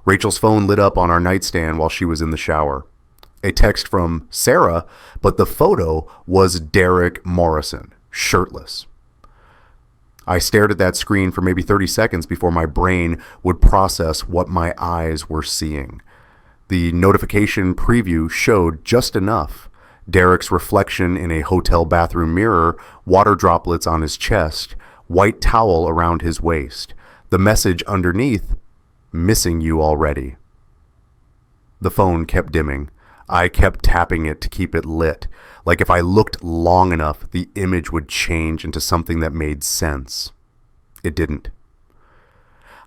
Rachel's phone lit up on our nightstand while she was in the shower. A text from Sarah, but the photo was Derek Morrison, shirtless. I stared at that screen for maybe 30 seconds before my brain would process what my eyes were seeing. The notification preview showed just enough. Derek's reflection in a hotel bathroom mirror, water droplets on his chest, white towel around his waist. The message underneath, missing you already. The phone kept dimming. I kept tapping it to keep it lit, like if I looked long enough, the image would change into something that made sense. It didn't.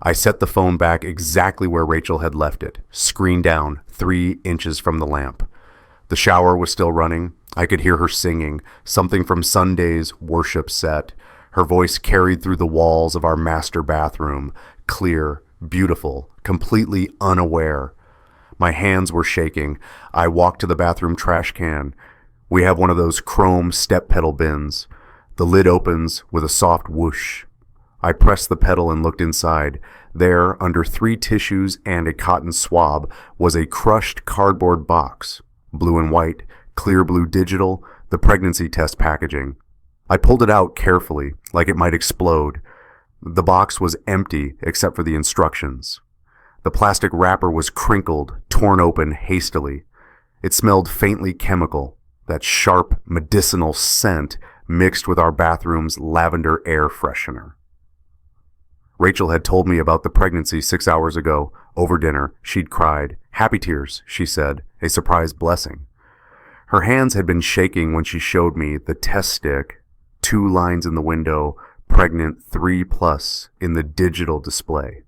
I set the phone back exactly where Rachel had left it, screen down, 3 inches from the lamp. The shower was still running. I could hear her singing, something from Sunday's worship set. Her voice carried through the walls of our master bathroom, clear, beautiful, completely unaware. My hands were shaking. I walked to the bathroom trash can. We have one of those chrome step pedal bins. The lid opens with a soft whoosh. I pressed the pedal and looked inside. There, under 3 tissues and a cotton swab, was a crushed cardboard box. Blue and white, clear blue digital, the pregnancy test packaging. I pulled it out carefully, like it might explode. The box was empty except for the instructions. The plastic wrapper was crinkled, torn open hastily. It smelled faintly chemical, that sharp medicinal scent mixed with our bathroom's lavender air freshener. Rachel had told me about the pregnancy 6 hours ago. Over dinner, she'd cried. Happy tears, she said, a surprise blessing. Her hands had been shaking when she showed me the test stick, 2 lines in the window, pregnant 3+ in the digital display.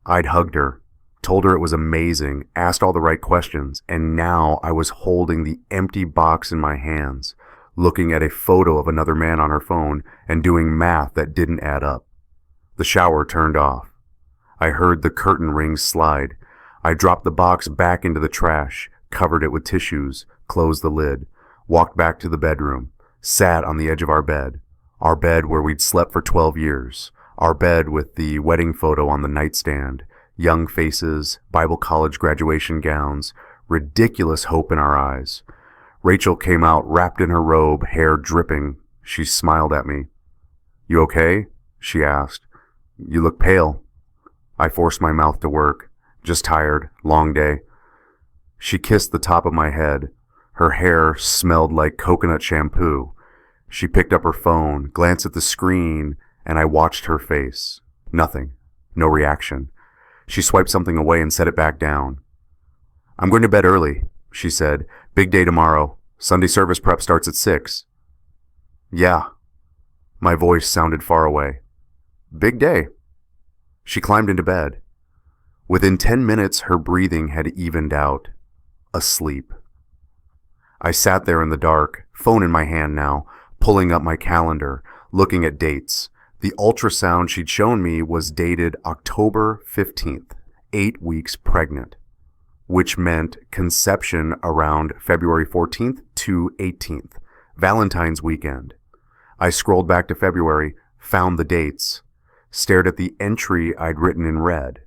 I'd hugged her, told her it was amazing, asked all the right questions, and now I was holding the empty box in my hands, looking at a photo of another man on her phone and doing math that didn't add up. The shower turned off. I heard the curtain rings slide. I dropped the box back into the trash, covered it with tissues, closed the lid, walked back to the bedroom, sat on the edge of our bed where we'd slept for 12 years. Our bed with the wedding photo on the nightstand, young faces, Bible college graduation gowns, ridiculous hope in our eyes. Rachel came out wrapped in her robe, hair dripping. She smiled at me. "You okay?" she asked. "You look pale." I forced my mouth to work. "Just tired. Long day." She kissed the top of my head. Her hair smelled like coconut shampoo. She picked up her phone, glanced at the screen, and I watched her face. Nothing. No reaction. She swiped something away and set it back down. "I'm going to bed early," she said. "Big day tomorrow. Sunday service prep starts at 6. "Yeah." My voice sounded far away. "Big day." She climbed into bed. Within 10 minutes, her breathing had evened out. Asleep. I sat there in the dark, phone in my hand now, pulling up my calendar, looking at dates. The ultrasound she'd shown me was dated October 15th, 8 weeks pregnant, which meant conception around February 14th to 18th, Valentine's weekend. I scrolled back to February, found the dates, stared at the entry I'd written in red.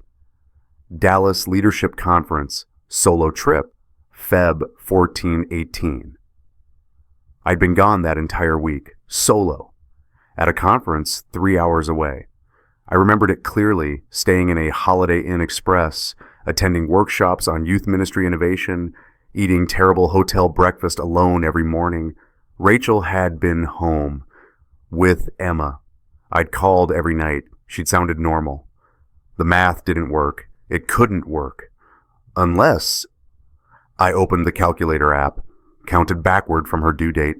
Dallas Leadership Conference, solo trip, Feb 14-18. I'd been gone that entire week, solo, at a conference 3 hours away. I remembered it clearly, staying in a Holiday Inn Express, attending workshops on youth ministry innovation, eating terrible hotel breakfast alone every morning. Rachel had been home with Emma. I'd called every night. She'd sounded normal. The math didn't work. It couldn't work. Unless I opened the calculator app, counted backward from her due date,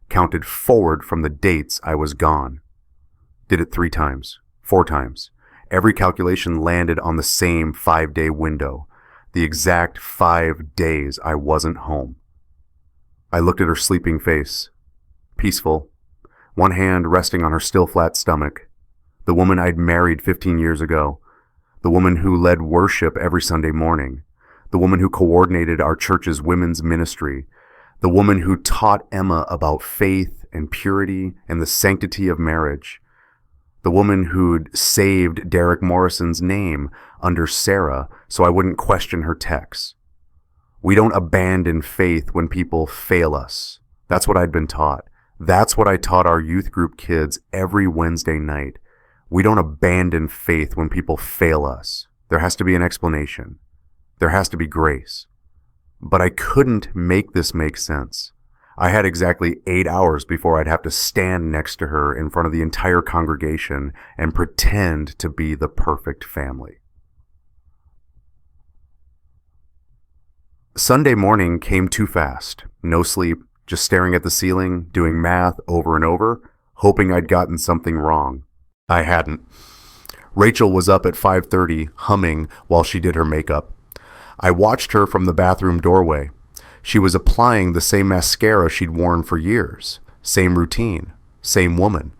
counted forward from the dates I was gone. Did it 3 times, 4 times. Every calculation landed on the same 5-day window, the exact 5 days I wasn't home. I looked at her sleeping face, peaceful, one hand resting on her still flat stomach. The woman I'd married 15 years ago, the woman who led worship every Sunday morning, the woman who coordinated our church's women's ministry, the woman who taught Emma about faith and purity and the sanctity of marriage, the woman who'd saved Derek Morrison's name under Sarah so I wouldn't question her texts. We don't abandon faith when people fail us. That's what I'd been taught. That's what I taught our youth group kids every Wednesday night. We don't abandon faith when people fail us. There has to be an explanation. There has to be grace. But I couldn't make this make sense. I had exactly 8 hours before I'd have to stand next to her in front of the entire congregation and pretend to be the perfect family. Sunday morning came too fast. No sleep, just staring at the ceiling, doing math over and over, hoping I'd gotten something wrong. I hadn't. Rachel was up at 5:30, humming while she did her makeup. I watched her from the bathroom doorway. She was applying the same mascara she'd worn for years. Same routine. Same woman.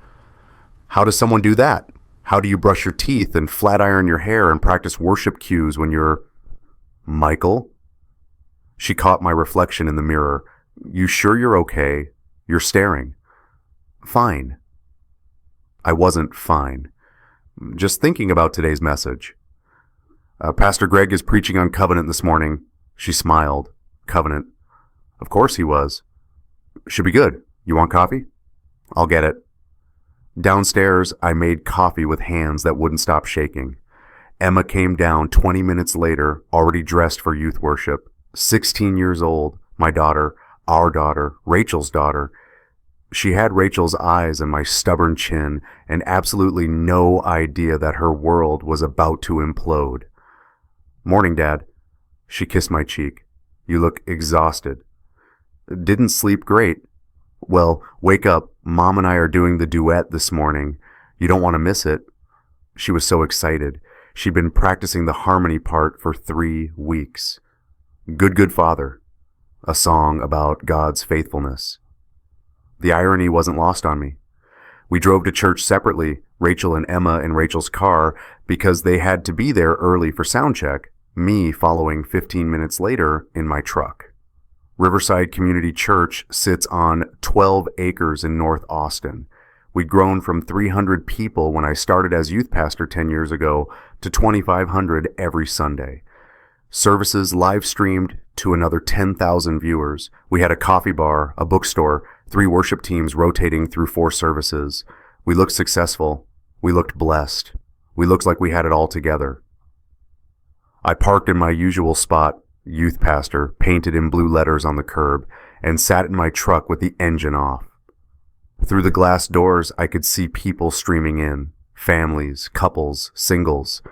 How does someone do that? How do you brush your teeth and flat iron your hair and practice worship cues when you're... Michael? She caught my reflection in the mirror. You sure you're okay? You're staring. Fine. I wasn't fine. Just thinking about today's message. Pastor Greg is preaching on covenant this morning. She smiled. Covenant. Of course he was. Should be good. You want coffee? I'll get it. Downstairs, I made coffee with hands that wouldn't stop shaking. Emma came down 20 minutes later, already dressed for youth worship. 16 years old, my daughter, our daughter, Rachel's daughter. She had Rachel's eyes and my stubborn chin, and absolutely no idea that her world was about to implode. Morning, Dad. She kissed my cheek. You look exhausted. Didn't sleep great. Well, wake up. Mom and I are doing the duet this morning. You don't want to miss it. She was so excited. She'd been practicing the harmony part for 3 weeks. Good, Good Father. A song about God's faithfulness. The irony wasn't lost on me. We drove to church separately, Rachel and Emma in Rachel's car, because they had to be there early for sound check, me following 15 minutes later in my truck. Riverside Community Church sits on 12 acres in North Austin. We'd grown from 300 people when I started as youth pastor 10 years ago to 2,500 every Sunday. Services live streamed to another 10,000 viewers. We had a coffee bar, a bookstore, 3 worship teams rotating through 4 services. We looked successful. We looked blessed. We looked like we had it all together. I parked in my usual spot, youth pastor, painted in blue letters on the curb, and sat in my truck with the engine off. Through the glass doors, I could see people streaming in. Families, couples, singles.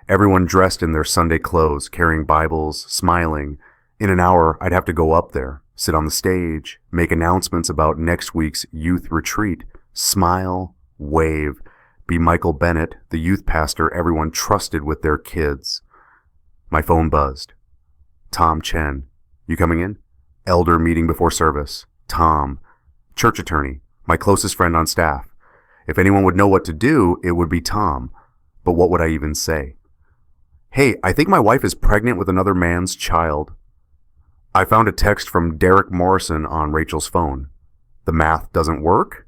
Everyone dressed in their Sunday clothes, carrying Bibles, smiling. In an hour, I'd have to go up there, sit on the stage, make announcements about next week's youth retreat, smile, wave, be Michael Bennett, the youth pastor everyone trusted with their kids. My phone buzzed. Tom Chen. You coming in? Elder meeting before service. Tom. Church attorney. My closest friend on staff. If anyone would know what to do, it would be Tom. But what would I even say? Hey, I think my wife is pregnant with another man's child. I found a text from Derek Morrison on Rachel's phone. The math doesn't work?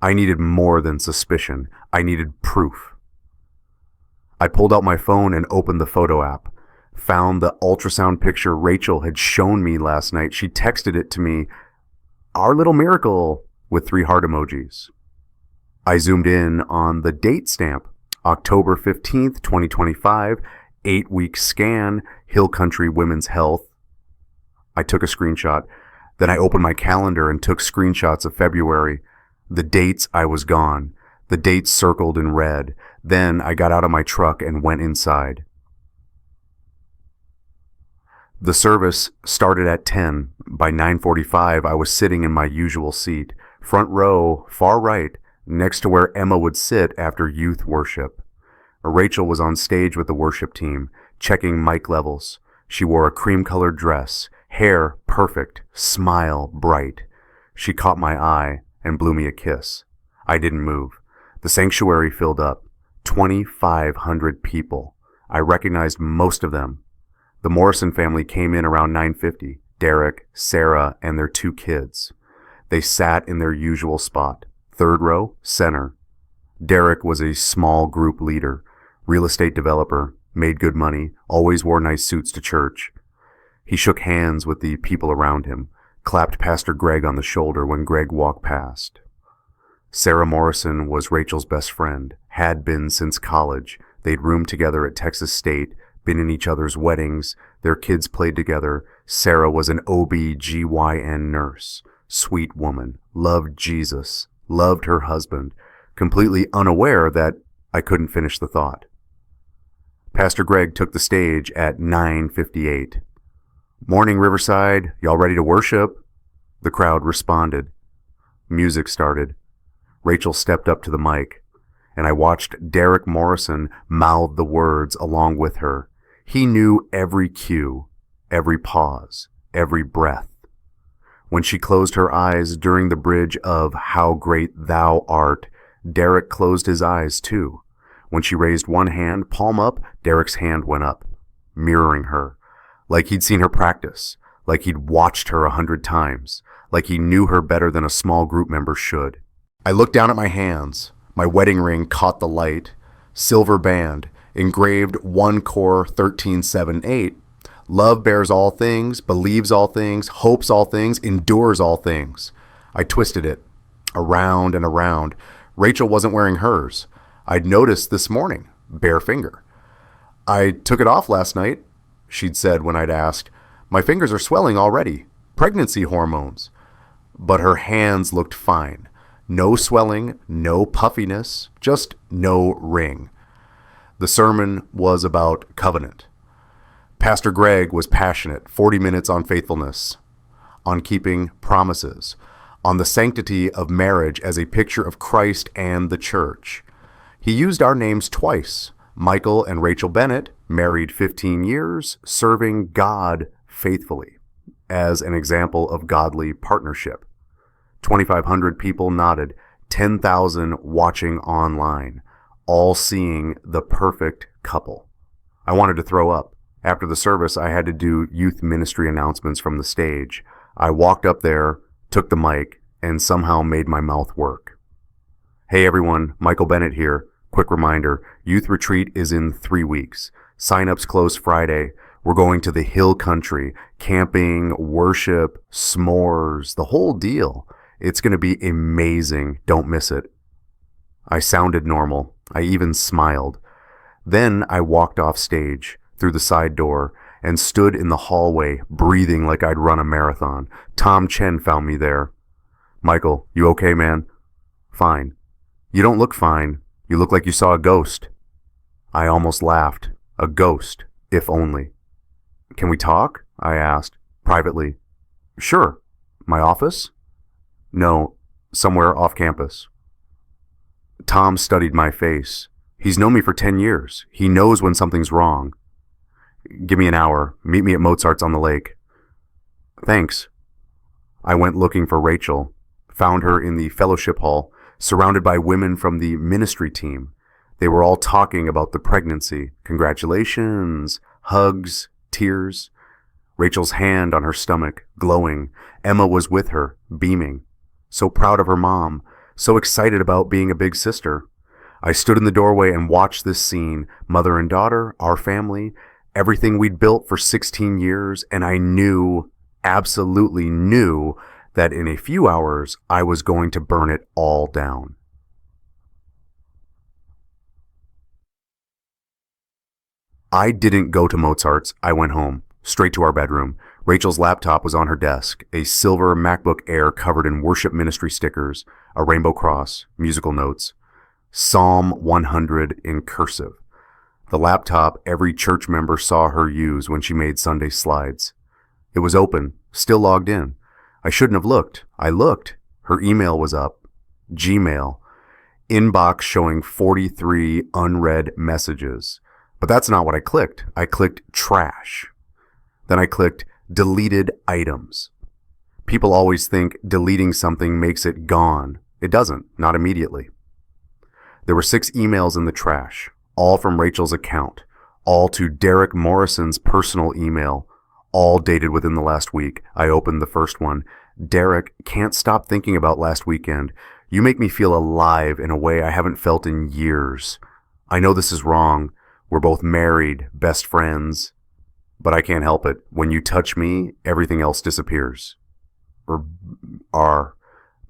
I needed more than suspicion. I needed proof. I pulled out my phone and opened the photo app. Found the ultrasound picture Rachel had shown me last night. She texted it to me, "Our little miracle," with 3 heart emojis. I zoomed in on the date stamp, October 15th, 2025, 8-week scan, Hill Country Women's Health. I took a screenshot. Then I opened my calendar and took screenshots of February. The dates I was gone. The dates circled in red. Then I got out of my truck and went inside. The service started at 10. By 9:45, I was sitting in my usual seat, front row, far right, next to where Emma would sit after youth worship. Rachel was on stage with the worship team, checking mic levels. She wore a cream-colored dress, hair perfect, smile bright. She caught my eye and blew me a kiss. I didn't move. The sanctuary filled up. 2,500 people. I recognized most of them. The Morrison family came in around 9:50. Derek, Sarah, and their 2 kids. They sat in their usual spot. 3rd row, center. Derek was a small group leader, real estate developer, made good money, always wore nice suits to church. He shook hands with the people around him, clapped Pastor Greg on the shoulder when Greg walked past. Sarah Morrison was Rachel's best friend, had been since college. They'd roomed together at Texas State, been in each other's weddings, their kids played together. Sarah was an OB-GYN nurse, sweet woman, loved Jesus, loved her husband, completely unaware that I couldn't finish the thought. Pastor Greg took the stage at 9:58. "Morning, Riverside. Y'all ready to worship?" The crowd responded. Music started. Rachel stepped up to the mic, and I watched Derek Morrison mouth the words along with her. He knew every cue, every pause, every breath. When she closed her eyes during the bridge of "How Great Thou Art," Derek closed his eyes too. When she raised one hand, palm up, Derek's hand went up, mirroring her, like he'd seen her practice, like he'd watched her 100 times, like he knew her better than a small group member should. I looked down at my hands. My wedding ring caught the light. Silver band, engraved 1 Cor 13:7-8. Love bears all things, believes all things, hopes all things, endures all things. I twisted it, around and around. Rachel wasn't wearing hers. I'd noticed this morning, bare finger. "I took it off last night," she'd said when I'd asked. "My fingers are swelling already. Pregnancy hormones." But her hands looked fine. No swelling, no puffiness, just no ring. The sermon was about covenant. Pastor Greg was passionate, 40 minutes on faithfulness, on keeping promises, on the sanctity of marriage as a picture of Christ and the church. He used our names twice. Michael and Rachel Bennett, married 15 years, serving God faithfully, as an example of godly partnership. 2,500 people nodded, 10,000 watching online, all seeing the perfect couple. I wanted to throw up. After the service, I had to do youth ministry announcements from the stage. I walked up there, took the mic, and somehow made my mouth work. "Hey everyone, Michael Bennett here. Quick reminder, youth retreat is in 3 weeks. Sign-ups close Friday. We're going to the hill country, camping, worship, s'mores, the whole deal. It's going to be amazing. Don't miss it." I sounded normal. I even smiled. Then I walked off stage, through the side door, and stood in the hallway, breathing like I'd run a marathon. Tom Chen found me there. "Michael, you okay, man?" "Fine." "You don't look fine. You look like you saw a ghost." I almost laughed. A ghost, if only. "Can we talk?" I asked, privately. "Sure. My office?" "No, somewhere off campus." Tom studied my face. He's known me for 10 years. He knows when something's wrong. "Give me an hour. Meet me at Mozart's on the lake." "Thanks." I went looking for Rachel, found her in the fellowship hall, surrounded by women from the ministry team. They were all talking about the pregnancy. Congratulations, hugs, tears. Rachel's hand on her stomach, glowing. Emma was with her, beaming. So proud of her mom, so excited about being a big sister. I stood in the doorway and watched this scene, mother and daughter, our family, everything we'd built for 16 years, and I knew, absolutely knew, that in a few hours I was going to burn it all down. I didn't go to Mozart's. I went home, straight to our bedroom. Rachel's laptop was on her desk, a silver MacBook Air covered in worship ministry stickers, a rainbow cross, musical notes, Psalm 100 in cursive. The laptop every church member saw her use when she made Sunday slides. It was open, still logged in. I shouldn't have looked. I looked. Her email was up. Gmail. Inbox showing 43 unread messages. But that's not what I clicked. I clicked trash. Then I clicked deleted items. People always think deleting something makes it gone. It doesn't, not immediately. There were 6 emails in the trash, all from Rachel's account, all to Derek Morrison's personal email, all dated within the last week. I opened the first one. "Derek, can't stop thinking about last weekend. You make me feel alive in a way I haven't felt in years. I know this is wrong. We're both married, best friends, but I can't help it. When you touch me, everything else disappears.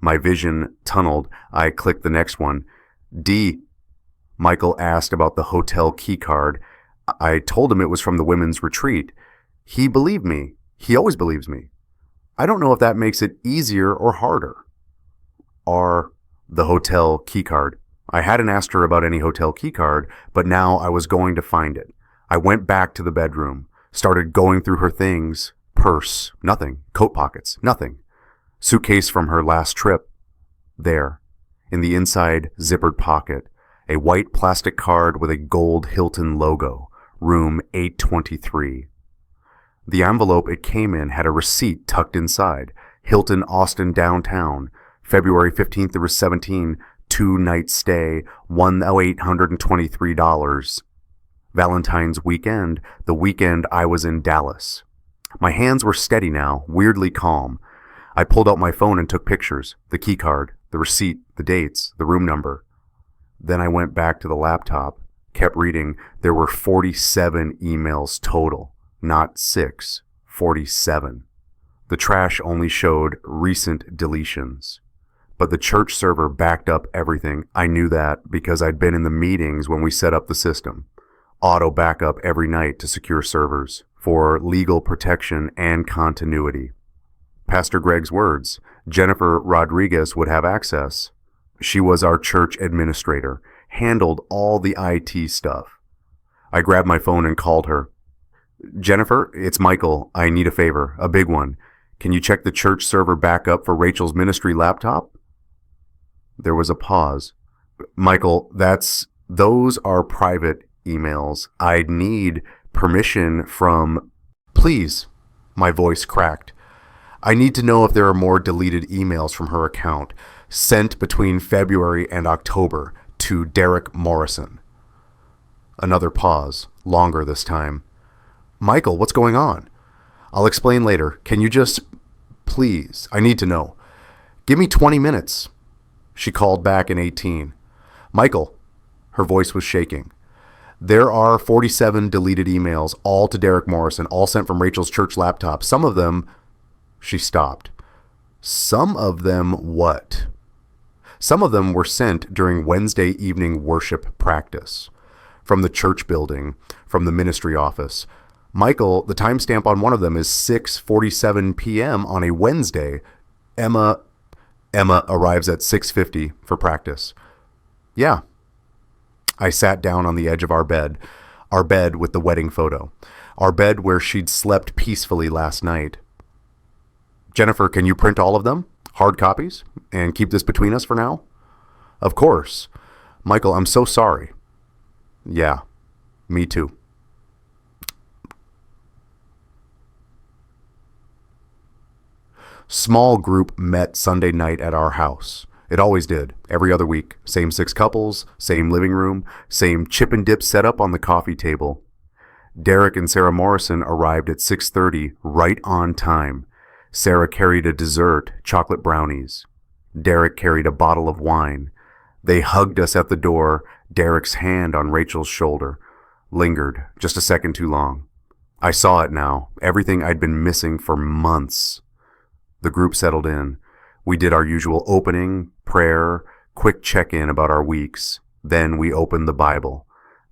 My vision tunneled. I clicked the next one. D. Michael asked about the hotel key card. I told him it was from the women's retreat. He believed me. He always believes me. I don't know if that makes it easier or harder. R. The hotel key card. I hadn't asked her about any hotel key card, but now I was going to find it. I went back to the bedroom, started going through her things. Purse, nothing. Coat pockets, nothing. Suitcase from her last trip. There, in the inside zippered pocket, a white plastic card with a gold Hilton logo, room 823. The envelope it came in had a receipt tucked inside. Hilton Austin downtown, February 15th through 17th, 2-night stay, $1,823. Valentine's weekend, the weekend I was in Dallas. My hands were steady now, weirdly calm. I pulled out my phone and took pictures, the key card, the receipt, the dates, the room number. Then I went back to the laptop, kept reading. There were 47 emails total, not 6, 47. The trash only showed recent deletions. But the church server backed up everything. I knew that because I'd been in the meetings when we set up the system. Auto backup every night to secure servers for legal protection and continuity. Pastor Greg's words, Jennifer Rodriguez would have access. She was our church administrator, handled all the IT stuff. I grabbed my phone and called her. Jennifer, it's Michael. I need a favor, a big one. Can you check the church server backup for Rachel's ministry laptop? There was a pause. Michael, those are private emails. I'd need permission from... Please, my voice cracked. I need to know if there are more deleted emails from her account, sent between February and October to Derek Morrison. Another pause, longer this time. Michael, what's going on? I'll explain later. Can you just... Please, I need to know. Give me 20 minutes. She called back in 18. Michael, her voice was shaking. There are 47 deleted emails, all to Derek Morrison, all sent from Rachel's church laptop. Some of them... She stopped. Some of them what? Some of them were sent during Wednesday evening worship practice. From the church building, from the ministry office. Michael, the timestamp on one of them is 6:47 p.m. on a Wednesday. Emma arrives at 6:50 for practice. Yeah. I sat down on the edge of our bed with the wedding photo, our bed where she'd slept peacefully last night. Jennifer, can you print all of them? Hard copies? And keep this between us for now? Of course. Michael, I'm so sorry. Yeah, me too. Small group met Sunday night at our house. It always did, every other week. Same 6 couples, same living room, same chip and dip setup on the coffee table. Derek and Sarah Morrison arrived at 6:30, right on time. Sarah carried a dessert, chocolate brownies. Derek carried a bottle of wine. They hugged us at the door, Derek's hand on Rachel's shoulder. Lingered, just a second too long. I saw it now, everything I'd been missing for months. The group settled in. We did our usual opening, prayer, quick check-in about our weeks. Then we opened the Bible.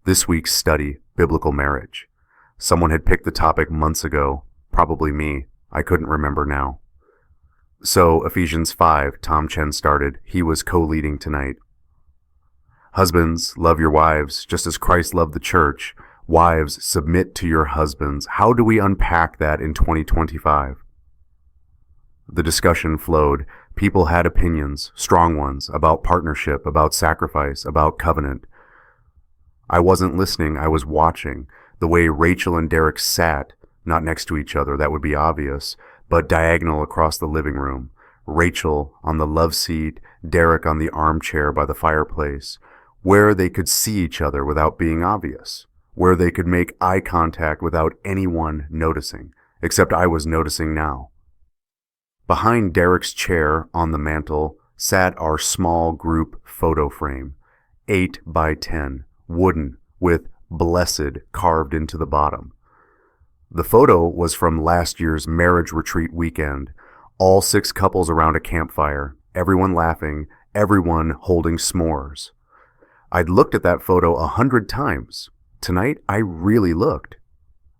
This week's study, biblical marriage. Someone had picked the topic months ago, probably me. I couldn't remember now. So, Ephesians 5, Tom Chen started. He was co-leading tonight. Husbands, love your wives, just as Christ loved the church. Wives, submit to your husbands. How do we unpack that in 2025? The discussion flowed. People had opinions, strong ones, about partnership, about sacrifice, about covenant. I wasn't listening, I was watching. The way Rachel and Derek sat, not next to each other, that would be obvious, but diagonal across the living room. Rachel on the love seat, Derek on the armchair by the fireplace, where they could see each other without being obvious, where they could make eye contact without anyone noticing, except I was noticing now. Behind Derek's chair on the mantel sat our small group photo frame, 8 by 10, wooden, with blessed carved into the bottom. The photo was from last year's marriage retreat weekend. All 6 couples around a campfire, everyone laughing, everyone holding s'mores. I'd looked at that photo 100 times. Tonight, I really looked.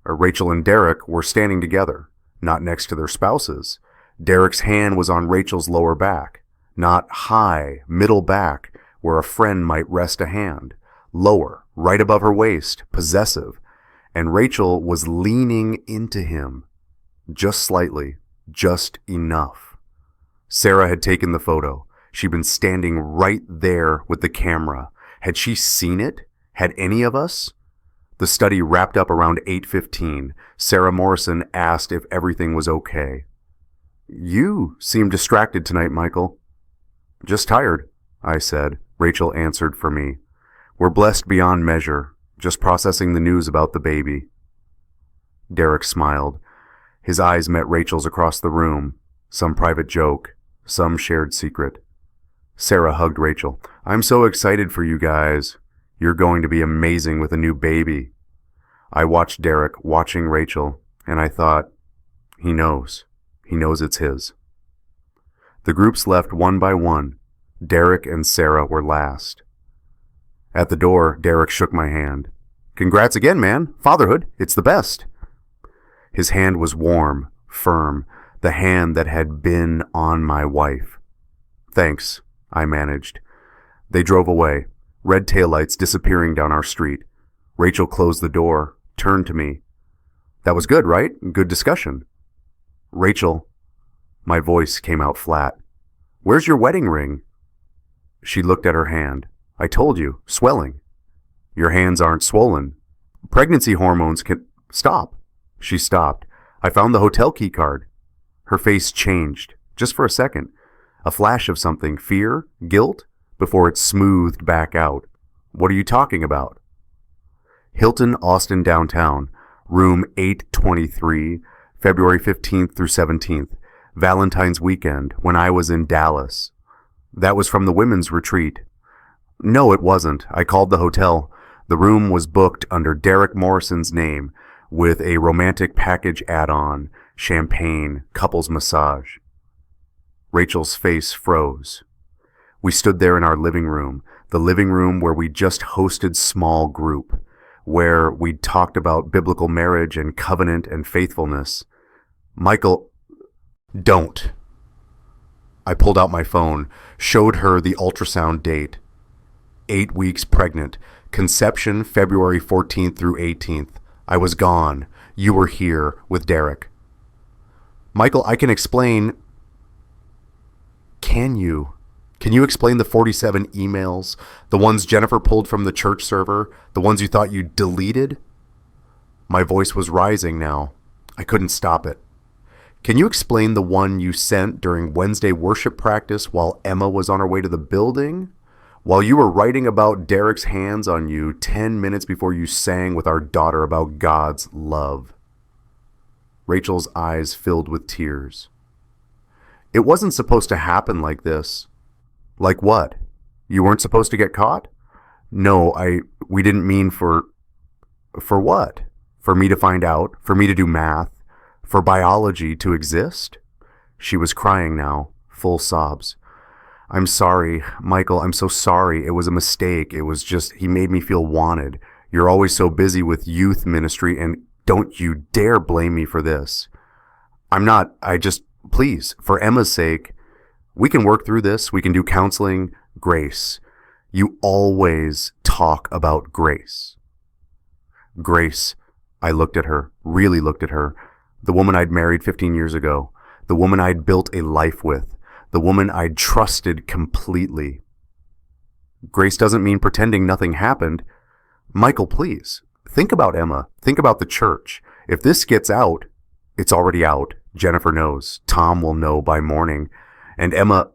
Rachel and Derek were standing together, not next to their spouses. Derek's hand was on Rachel's lower back, not high, middle back, where a friend might rest a hand. Lower, right above her waist, possessive. And Rachel was leaning into him, just slightly, just enough. Sarah had taken the photo. She'd been standing right there with the camera. Had she seen it? Had any of us? The study wrapped up around 8:15. Sarah Morrison asked if everything was okay. "You seem distracted tonight, Michael." "Just tired," I said. Rachel answered for me. "We're blessed beyond measure, just processing the news about the baby." Derek smiled. His eyes met Rachel's across the room. Some private joke, some shared secret. Sarah hugged Rachel. "I'm so excited for you guys. You're going to be amazing with a new baby." I watched Derek watching Rachel, and I thought, he knows. He knows it's his. The groups left one by one. Derek and Sarah were last. At the door, Derek shook my hand. "Congrats again, man. Fatherhood, it's the best." His hand was warm, firm, the hand that had been on my wife. "Thanks," I managed. They drove away, red taillights disappearing down our street. Rachel closed the door, turned to me. "That was good, right? Good discussion." "Rachel," my voice came out flat. "Where's your wedding ring?" She looked at her hand. "I told you, swelling." "Your hands aren't swollen. Pregnancy hormones can—" "Stop." She stopped. "I found the hotel key card." Her face changed, just for a second. A flash of something, fear, guilt, before it smoothed back out. "What are you talking about?" "Hilton Austin Downtown, room 823, February 15th through 17th, Valentine's weekend, when I was in Dallas." "That was from the women's retreat." "No, it wasn't. I called the hotel. The room was booked under Derek Morrison's name, with a romantic package add-on, champagne, couples massage." Rachel's face froze. We stood there in our living room, the living room where we just hosted small group, where we'd talked about biblical marriage and covenant and faithfulness. "Michael, don't." I pulled out my phone, showed her the ultrasound date. 8 weeks pregnant, conception February 14th through 18th. I was gone. You were here with Derek. "Michael, I can explain." "Can you? Can you explain the 47 emails? The ones Jennifer pulled from the church server? The ones you thought you deleted?" My voice was rising now. I couldn't stop it. "Can you explain the one you sent during Wednesday worship practice while Emma was on her way to the building? While you were writing about Derek's hands on you 10 minutes before you sang with our daughter about God's love?" Rachel's eyes filled with tears. "It wasn't supposed to happen like this." "Like what? You weren't supposed to get caught?" "No, we didn't mean for what? For me to find out? For me to do math? For biology to exist?" She was crying now, full sobs. "I'm sorry, Michael, I'm so sorry. It was a mistake. It was just, he made me feel wanted. You're always so busy with youth ministry, and don't you dare blame me for this." "I'm not, please, for Emma's sake, we can work through this. We can do counseling. Grace. You always talk about grace." "Grace." I looked at her, really looked at her. The woman I'd married 15 years ago. The woman I'd built a life with. The woman I'd trusted completely. "Grace doesn't mean pretending nothing happened." "Michael, please. Think about Emma. Think about the church. If this gets out, it's already out. Jennifer knows. Tom will know by morning. And Emma,"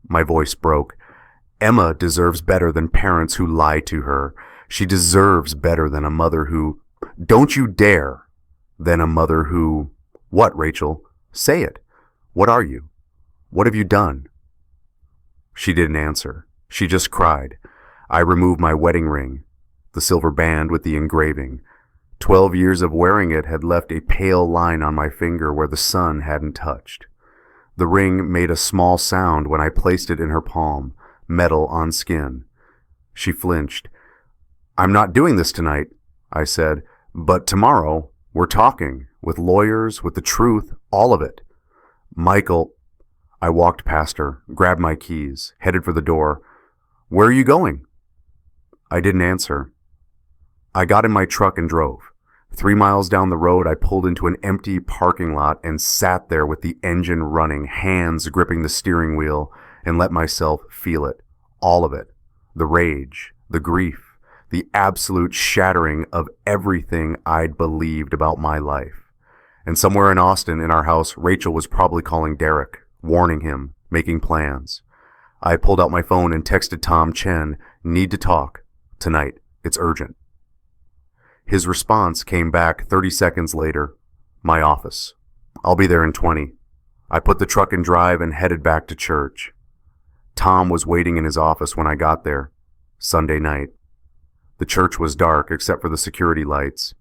my voice broke, "Emma deserves better than parents who lie to her. She deserves better than a mother who—" "Don't you dare!" "Than a mother who—" "What, Rachel? Say it. What are you? What have you done?" She didn't answer. She just cried. I removed my wedding ring. The the silver band with the engraving. 12 years of wearing it had left a pale line on my finger where the sun hadn't touched. The ring made a small sound when I placed it in her palm, metal on skin. She flinched. "I'm not doing this tonight," I said, "but tomorrow we're talking, with lawyers, with the truth, all of it." "Michael," I walked past her, grabbed my keys, headed for the door. "Where are you going?" I didn't answer. I got in my truck and drove. 3 miles down the road, I pulled into an empty parking lot and sat there with the engine running, hands gripping the steering wheel, and let myself feel it. All of it. The rage, the grief, the absolute shattering of everything I'd believed about my life. And somewhere in Austin, in our house, Rachel was probably calling Derek, warning him, making plans. I pulled out my phone and texted Tom Chen, "Need to talk. Tonight. It's urgent." His response came back 30 seconds later. "My office. I'll be there in 20. I put the truck in drive and headed back to church. Tom was waiting in his office when I got there. Sunday night. The church was dark except for the security lights.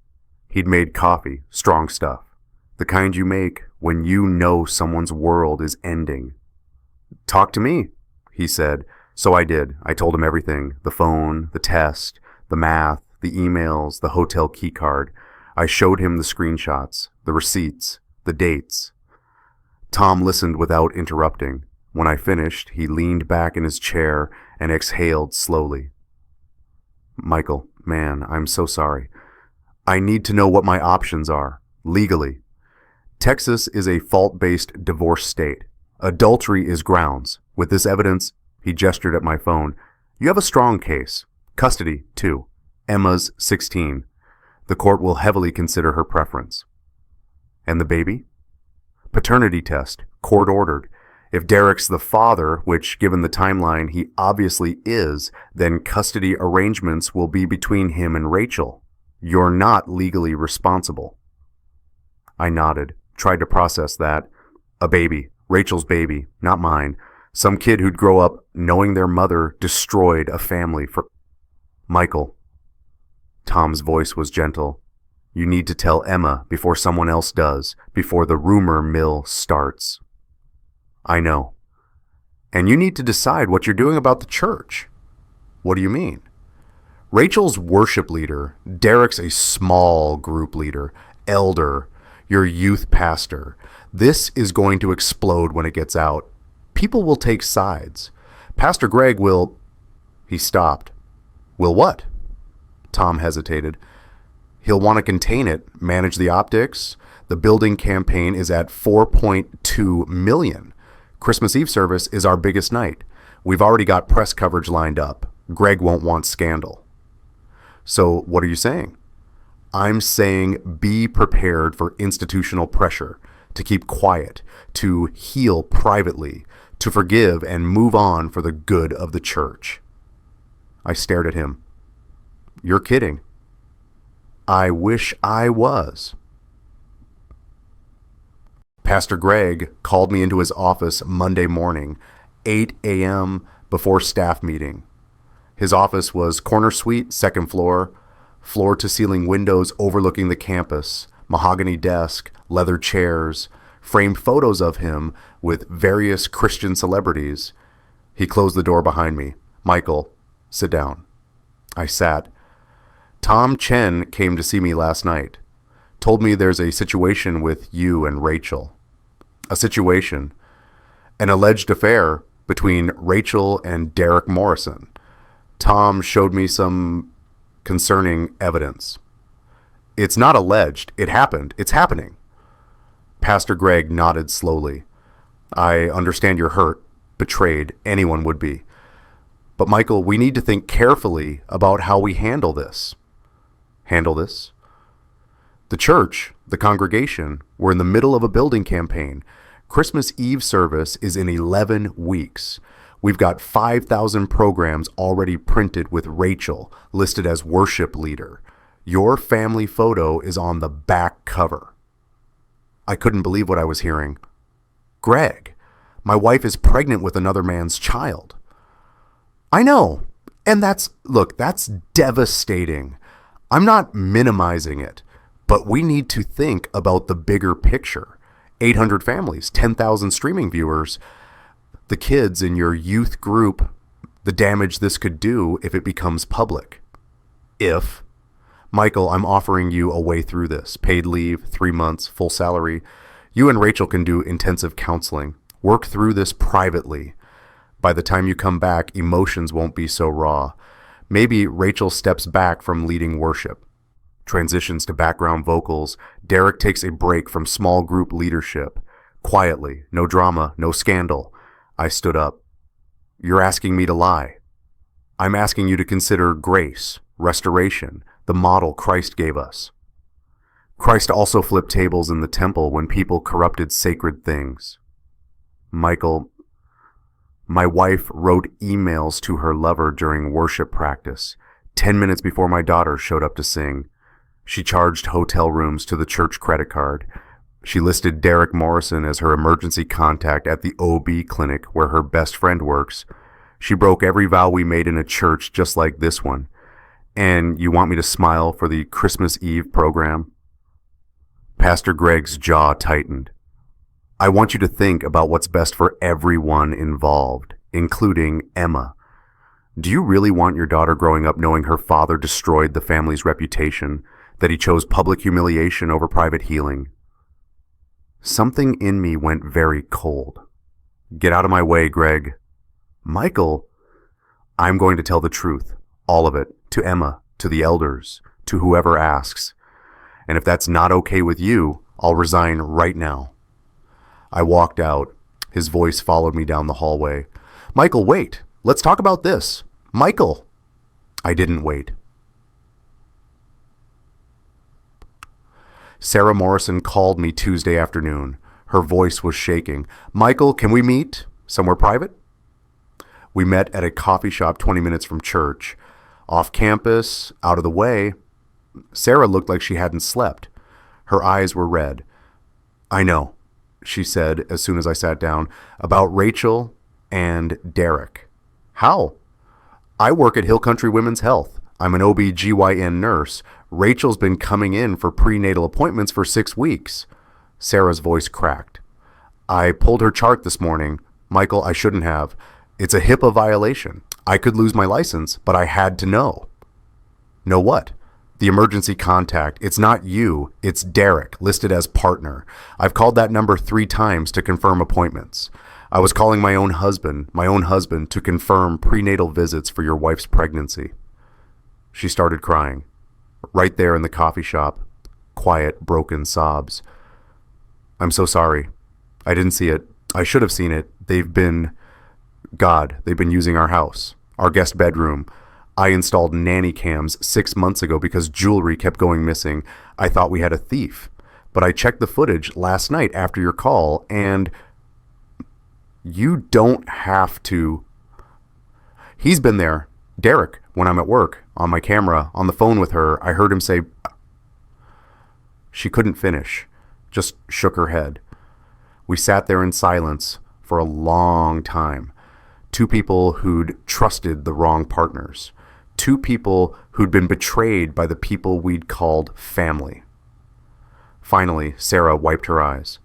He'd made coffee, strong stuff. The kind you make when you know someone's world is ending. "Talk to me," he said. So I did. I told him everything. The phone, the test, the math, the emails, the hotel key card. I showed him the screenshots, the receipts, the dates. Tom listened without interrupting. When I finished, he leaned back in his chair and exhaled slowly. "Michael, man, I'm so sorry. I need to know what my options are, legally. Texas is a fault-based divorce state. Adultery is grounds. With this evidence," he gestured at my phone, "you have a strong case. Custody, too. Emma's 16. The court will heavily consider her preference." "And the baby?" "Paternity test, court ordered. If Derek's the father, which given the timeline he obviously is, then custody arrangements will be between him and Rachel. You're not legally responsible." I nodded, tried to process that. A baby, Rachel's baby, not mine. Some kid who'd grow up knowing their mother destroyed a family for... "Michael." Tom's voice was gentle. "You need to tell Emma before someone else does, before the rumor mill starts." "I know. And you need to decide what you're doing about the church." "What do you mean?" "Rachel's worship leader. Derek's a small group leader. Elder. Your youth pastor. This is going to explode when it gets out. People will take sides. Pastor Greg will..." He stopped. "Will what?" Tom hesitated. "He'll want to contain it, manage the optics. The building campaign is at 4.2 million. Christmas Eve service is our biggest night. We've already got press coverage lined up. Greg won't want scandal." "So what are you saying?" "I'm saying be prepared for institutional pressure, to keep quiet, to heal privately, to forgive and move on for the good of the church." I stared at him. "You're kidding." "I wish I was." Pastor Greg called me into his office Monday morning, 8 a.m. before staff meeting. His office was corner suite, second floor, floor-to-ceiling windows overlooking the campus, mahogany desk, leather chairs, framed photos of him with various Christian celebrities. He closed the door behind me. "Michael, sit down." I sat. "Tom Chen came to see me last night. Told me there's a situation with you and Rachel." "A situation?" "An alleged affair between Rachel and Derek Morrison. Tom showed me some concerning evidence." "It's not alleged. It happened. It's happening." Pastor Greg nodded slowly. "I understand you're hurt, betrayed. Anyone would be. But Michael, we need to think carefully about how we handle this." "Handle this?" "The church, the congregation, we're in the middle of a building campaign. Christmas Eve service is in 11 weeks. We've got 5,000 programs already printed with Rachel listed as worship leader. Your family photo is on the back cover." I couldn't believe what I was hearing. "Greg, my wife is pregnant with another man's child." "I know. And that's devastating. I'm not minimizing it, but we need to think about the bigger picture. 800 families, 10,000 streaming viewers, the kids in your youth group, the damage this could do if it becomes public. Michael, I'm offering you a way through this. Paid leave, 3 months, full salary. You and Rachel can do intensive counseling. Work through this privately. By the time you come back, emotions won't be so raw. Maybe Rachel steps back from leading worship, transitions to background vocals. Derek takes a break from small group leadership. Quietly, no drama, no scandal. I stood up. You're asking me to lie. I'm asking you to consider grace, restoration, the model Christ gave us. Christ also flipped tables in the temple when people corrupted sacred things. Michael, my wife wrote emails to her lover during worship practice, 10 minutes before my daughter showed up to sing. She charged hotel rooms to the church credit card. She listed Derek Morrison as her emergency contact at the OB clinic where her best friend works. She broke every vow we made in a church just like this one. And you want me to smile for the Christmas Eve program? Pastor Greg's jaw tightened. I want you to think about what's best for everyone involved, including Emma. Do you really want your daughter growing up knowing her father destroyed the family's reputation, that he chose public humiliation over private healing? Something in me went very cold. Get out of my way, Greg. Michael, I'm going to tell the truth, all of it, to Emma, to the elders, to whoever asks. And if that's not okay with you, I'll resign right now. I walked out. His voice followed me down the hallway. Michael, wait. Let's talk about this. Michael. I didn't wait. Sarah Morrison called me Tuesday afternoon. Her voice was shaking. Michael, can we meet somewhere private? We met at a coffee shop 20 minutes from church. Off campus, out of the way. Sarah looked like she hadn't slept. Her eyes were red. I know, she said as soon as I sat down, about Rachel and Derek. How? I work at Hill Country Women's Health. I'm an OB/GYN nurse. Rachel's been coming in for prenatal appointments for 6 weeks. Sarah's voice cracked. I pulled her chart this morning. Michael, I shouldn't have. It's a HIPAA violation. I could lose my license, but I had to know. Know what? The emergency contact. It's not you, it's Derek, listed as partner. I've called that number 3 times to confirm appointments. I was calling my own husband, to confirm prenatal visits for your wife's pregnancy. She started crying. Right there in the coffee shop. Quiet, broken sobs. I'm so sorry. I didn't see it. I should have seen it. They've been using our house, our guest bedroom. I installed nanny cams 6 months ago because jewelry kept going missing. I thought we had a thief. But I checked the footage last night after your call, and you don't have to. He's been there, Derek, when I'm at work, on my camera, on the phone with her. I heard him say. She couldn't finish, just shook her head. We sat there in silence for a long time. 2 people who'd trusted the wrong partners. 2 people who'd been betrayed by the people we'd called family. Finally, Sarah wiped her eyes.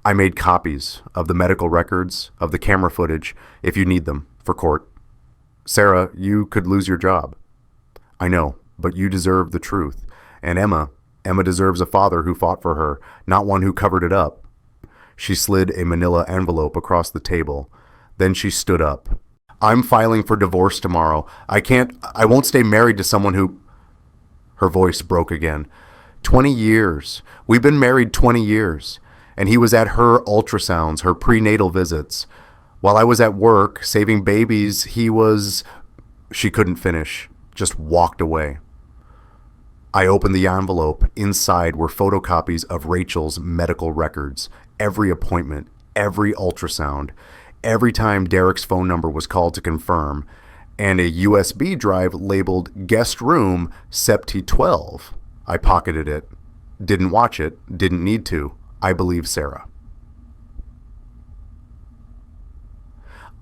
I made copies of the medical records, of the camera footage, if you need them, for court. Sarah, you could lose your job. I know, but you deserve the truth. And Emma deserves a father who fought for her, not one who covered it up. She slid a manila envelope across the table. Then she stood up. I'm filing for divorce tomorrow. I won't stay married to someone who. Her voice broke again. 20 years. We've been married 20 years. And he was at her ultrasounds, her prenatal visits. While I was at work, saving babies, he was. She couldn't finish, just walked away. I opened the envelope. Inside were photocopies of Rachel's medical records. Every appointment, every ultrasound. Every time Derek's phone number was called to confirm, and a USB drive labeled guest room Septi 12. I pocketed it. Didn't watch it. Didn't need to. I believe Sarah.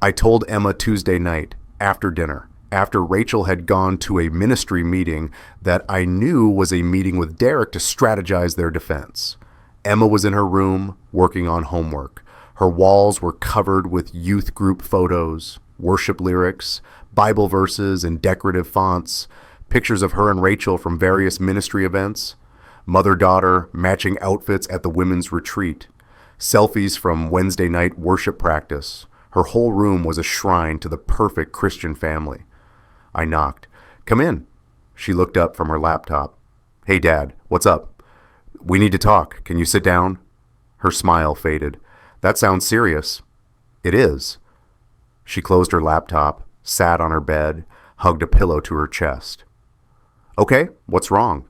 I told Emma Tuesday night, after dinner. after Rachel had gone to a ministry meeting that I knew was a meeting with Derek to strategize their defense. Emma was in her room working on homework. Her walls were covered with youth group photos, worship lyrics, Bible verses in decorative fonts, pictures of her and Rachel from various ministry events, mother-daughter matching outfits at the women's retreat, selfies from Wednesday night worship practice. Her whole room was a shrine to the perfect Christian family. I knocked. "Come in." She looked up from her laptop. "Hey, Dad, what's up? We need to talk. Can you sit down?" Her smile faded. "That sounds serious." "It is." She closed her laptop, sat on her bed, hugged a pillow to her chest. "Okay, what's wrong?"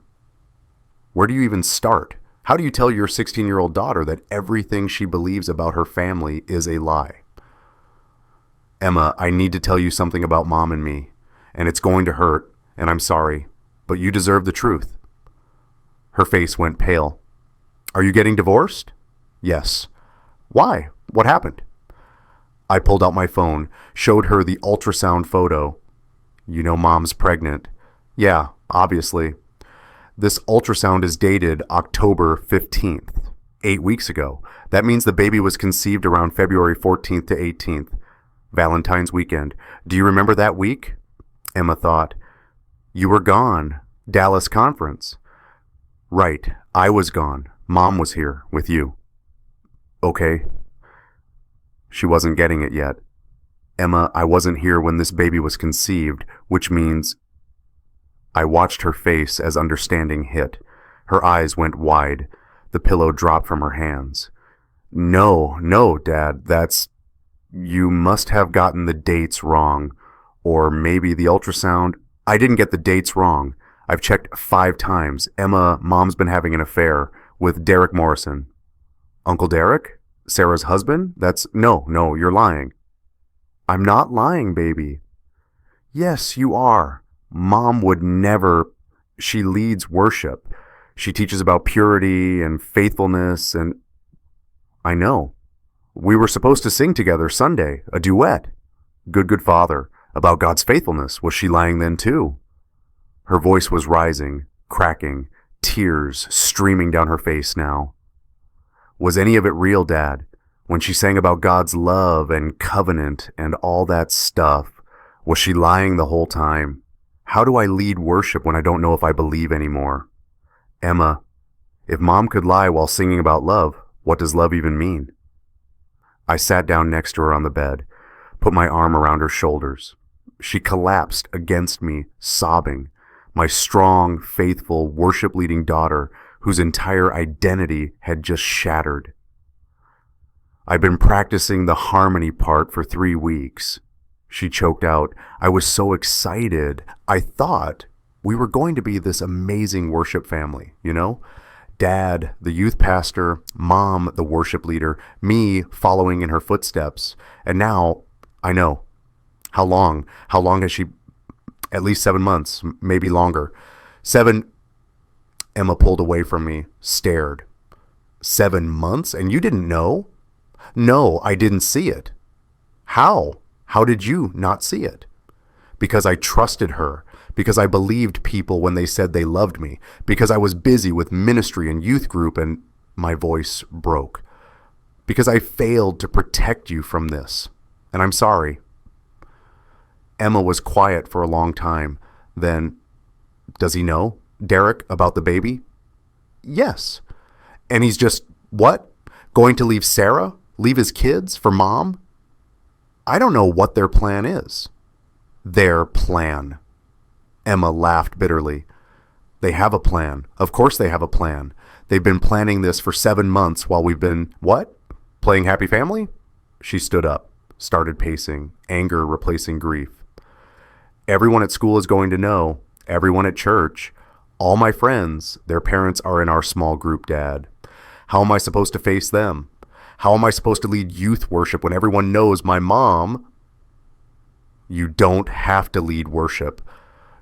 "Where do you even start? How do you tell your 16-year-old daughter that everything she believes about her family is a lie?" "Emma, I need to tell you something about Mom and me, and it's going to hurt, and I'm sorry, but you deserve the truth." Her face went pale. "Are you getting divorced?" "Yes." "Why? What happened?" I pulled out my phone, showed her the ultrasound photo. "You know Mom's pregnant." "Yeah, obviously." "This ultrasound is dated October 15th, 8 weeks ago. That means the baby was conceived around February 14th to 18th, Valentine's weekend. Do you remember that week?" Emma thought. "You were gone. Dallas conference." "Right, I was gone. Mom was here with you." "Okay." She wasn't getting it yet. "Emma, I wasn't here when this baby was conceived, which means..." I watched her face as understanding hit. Her eyes went wide. The pillow dropped from her hands. No, Dad, you must have gotten the dates wrong. Or maybe the ultrasound. I didn't get the dates wrong. I've checked 5 times. Emma, Mom's been having an affair with Derek Morrison." "Uncle Derek? Sarah's husband? No, you're lying." "I'm not lying, baby." "Yes, you are. Mom would never. She leads worship. She teaches about purity and faithfulness and..." "I know. We were supposed to sing together Sunday, a duet. Good Father, about God's faithfulness. Was she lying then too?" Her voice was rising, cracking, tears streaming down her face now. "Was any of it real, Dad? When she sang about God's love and covenant and all that stuff, was she lying the whole time? How do I lead worship when I don't know if I believe anymore?" "Emma, if Mom could lie while singing about love, what does love even mean?" I sat down next to her on the bed, put my arm around her shoulders. She collapsed against me, sobbing. My strong, faithful, worship-leading daughter, whose entire identity had just shattered. "I've been practicing the harmony part for 3 weeks. She choked out. "I was so excited. I thought we were going to be this amazing worship family, you know? Dad, the youth pastor, Mom, the worship leader, me following in her footsteps. And now, I know. How long? How long has she... At least 7 months, maybe longer. 7... Emma pulled away from me, stared. 7 months? And you didn't know? "No, I didn't see it." "How? How did you not see it?" "Because I trusted her. Because I believed people when they said they loved me. Because I was busy with ministry and youth group and..." My voice broke. "Because I failed to protect you from this. And I'm sorry." Emma was quiet for a long time. Then, "Does he know, Derek, about the baby?" "Yes." "And he's just, what? Going to leave Sarah? Leave his kids for Mom?" "I don't know what their plan is." "Their plan." Emma laughed bitterly. "They have a plan. Of course they have a plan. They've been planning this for 7 months while we've been, what? Playing happy family?" She stood up, started pacing, anger replacing grief. "Everyone at school is going to know. Everyone at church. All my friends, their parents are in our small group, Dad. How am I supposed to face them? How am I supposed to lead youth worship when everyone knows my mom..." "You don't have to lead worship.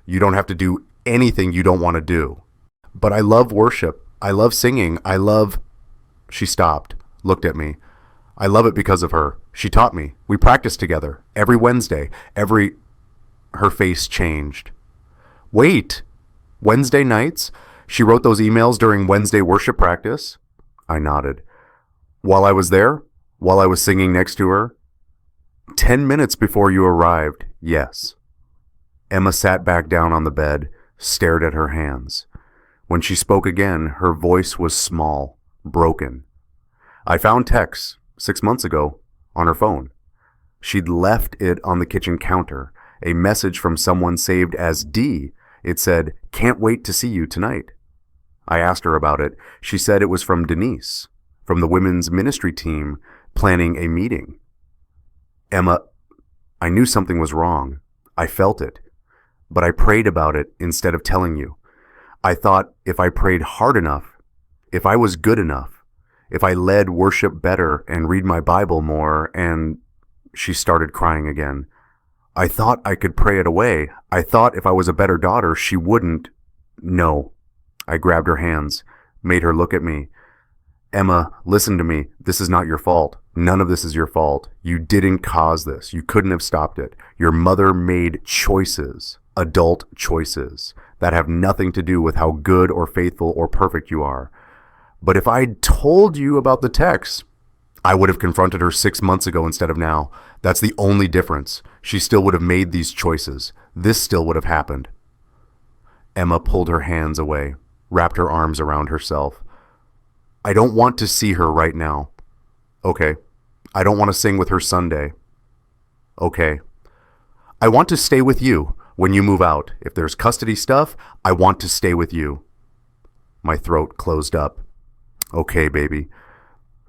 You don't have to do anything you don't want to do." "But I love worship. I love singing. I love..." She stopped, looked at me. "I love it because of her. She taught me. We practiced together. Every Wednesday. Her face changed. Wait, Wednesday nights? She wrote those emails during Wednesday worship practice? I nodded. While I was there? While I was singing next to her? 10 minutes before you arrived, yes. Emma sat back down on the bed, stared at her hands. When she spoke again, her voice was small, broken. I found texts 6 months ago on her phone. She'd left it on the kitchen counter, a message from someone saved as D. It said, "Can't wait to see you tonight." I asked her about it. She said it was from Denise, from the women's ministry team, planning a meeting. Emma, I knew something was wrong. I felt it. But I prayed about it instead of telling you. I thought if I prayed hard enough, if I was good enough, if I led worship better and read my Bible more, and she started crying again. I thought I could pray it away. I thought if I was a better daughter, she wouldn't. No. I grabbed her hands, made her look at me. Emma, listen to me. This is not your fault. None of this is your fault. You didn't cause this. You couldn't have stopped it. Your mother made choices, adult choices, that have nothing to do with how good or faithful or perfect you are. But if I'd told you about the text, I would have confronted her 6 months ago instead of now. That's the only difference. She still would have made these choices. This still would have happened. Emma pulled her hands away, wrapped her arms around herself. I don't want to see her right now. Okay. I don't want to sing with her Sunday. Okay. I want to stay with you when you move out. If there's custody stuff, I want to stay with you. My throat closed up. Okay, baby.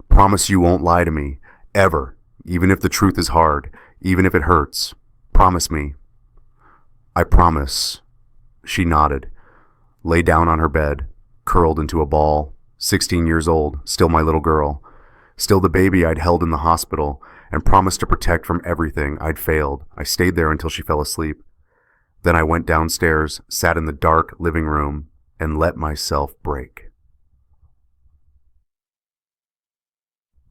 Promise you won't lie to me, ever, even if the truth is hard, even if it hurts. Promise me. I promise. She nodded, lay down on her bed, curled into a ball, 16 years old, still my little girl, still the baby I'd held in the hospital and promised to protect from everything I'd failed. I stayed there until she fell asleep. Then I went downstairs, sat in the dark living room, and let myself break.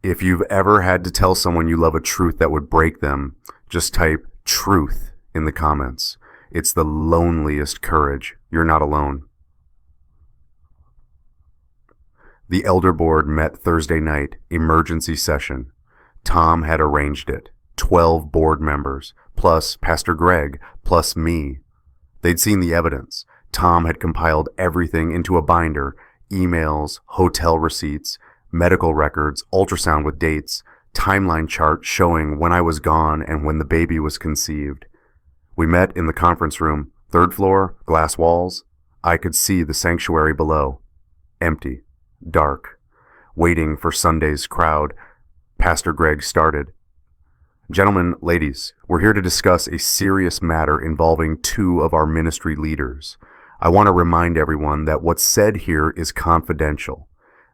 If you've ever had to tell someone you love a truth that would break them, just type truth in the comments. It's the loneliest courage. You're not alone. The elder board met Thursday night, emergency session. Tom had arranged it. 12 board members, plus Pastor Greg, plus me. They'd seen the evidence. Tom had compiled everything into a binder, emails, hotel receipts, medical records, ultrasound with dates, timeline chart showing when I was gone and when the baby was conceived. We met in the conference room, 3rd floor, glass walls. I could see the sanctuary below. Empty, dark, waiting for Sunday's crowd. Pastor Greg started. Gentlemen, ladies, we're here to discuss a serious matter involving 2 of our ministry leaders. I want to remind everyone that what's said here is confidential.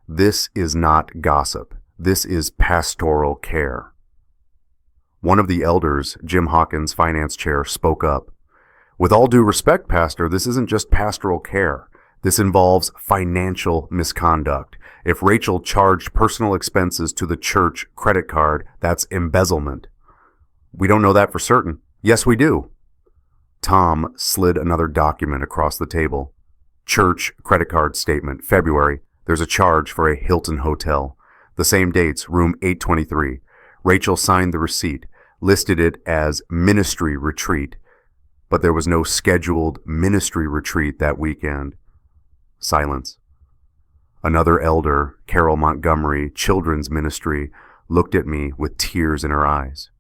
This is not gossip. This is pastoral care. One of the elders, Jim Hawkins, finance chair, spoke up. With all due respect, Pastor, this isn't just pastoral care. This involves financial misconduct. If Rachel charged personal expenses to the church credit card, that's embezzlement. We don't know that for certain. Yes, we do. Tom slid another document across the table. Church credit card statement, February. There's a charge for a Hilton hotel. The same dates, room 823. Rachel signed the receipt, listed it as ministry retreat, but there was no scheduled ministry retreat that weekend. Silence. Another elder, Carol Montgomery, children's ministry, looked at me with tears in her eyes.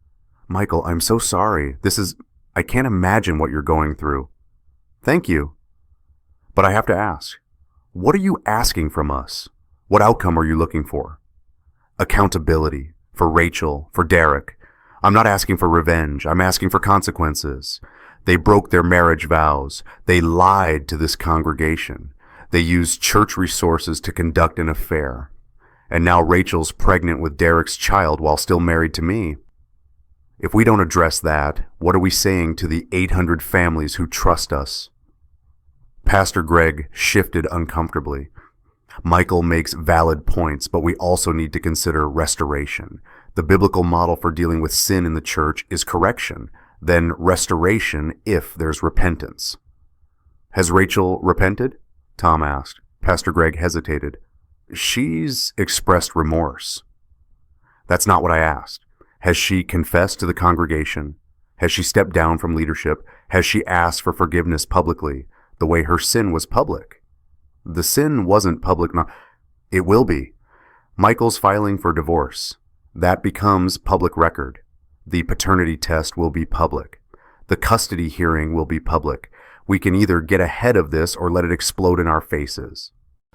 Michael, I'm so sorry. I can't imagine what you're going through. Thank you. But I have to ask, what are you asking from us? What outcome are you looking for? Accountability for Rachel, for Derek. I'm not asking for revenge. I'm asking for consequences. They broke their marriage vows. They lied to this congregation. They used church resources to conduct an affair. And now Rachel's pregnant with Derek's child while still married to me. If we don't address that, what are we saying to the 800 families who trust us? Pastor Greg shifted uncomfortably. Michael makes valid points, but we also need to consider restoration. The biblical model for dealing with sin in the church is correction, then restoration if there's repentance. Has Rachel repented? Tom asked. Pastor Greg hesitated. She's expressed remorse. That's not what I asked. Has she confessed to the congregation? Has she stepped down from leadership? Has she asked for forgiveness publicly, the way her sin was public? The sin wasn't public. It will be. Michael's filing for divorce. That becomes public record. The paternity test will be public. The custody hearing will be public. We can either get ahead of this or let it explode in our faces.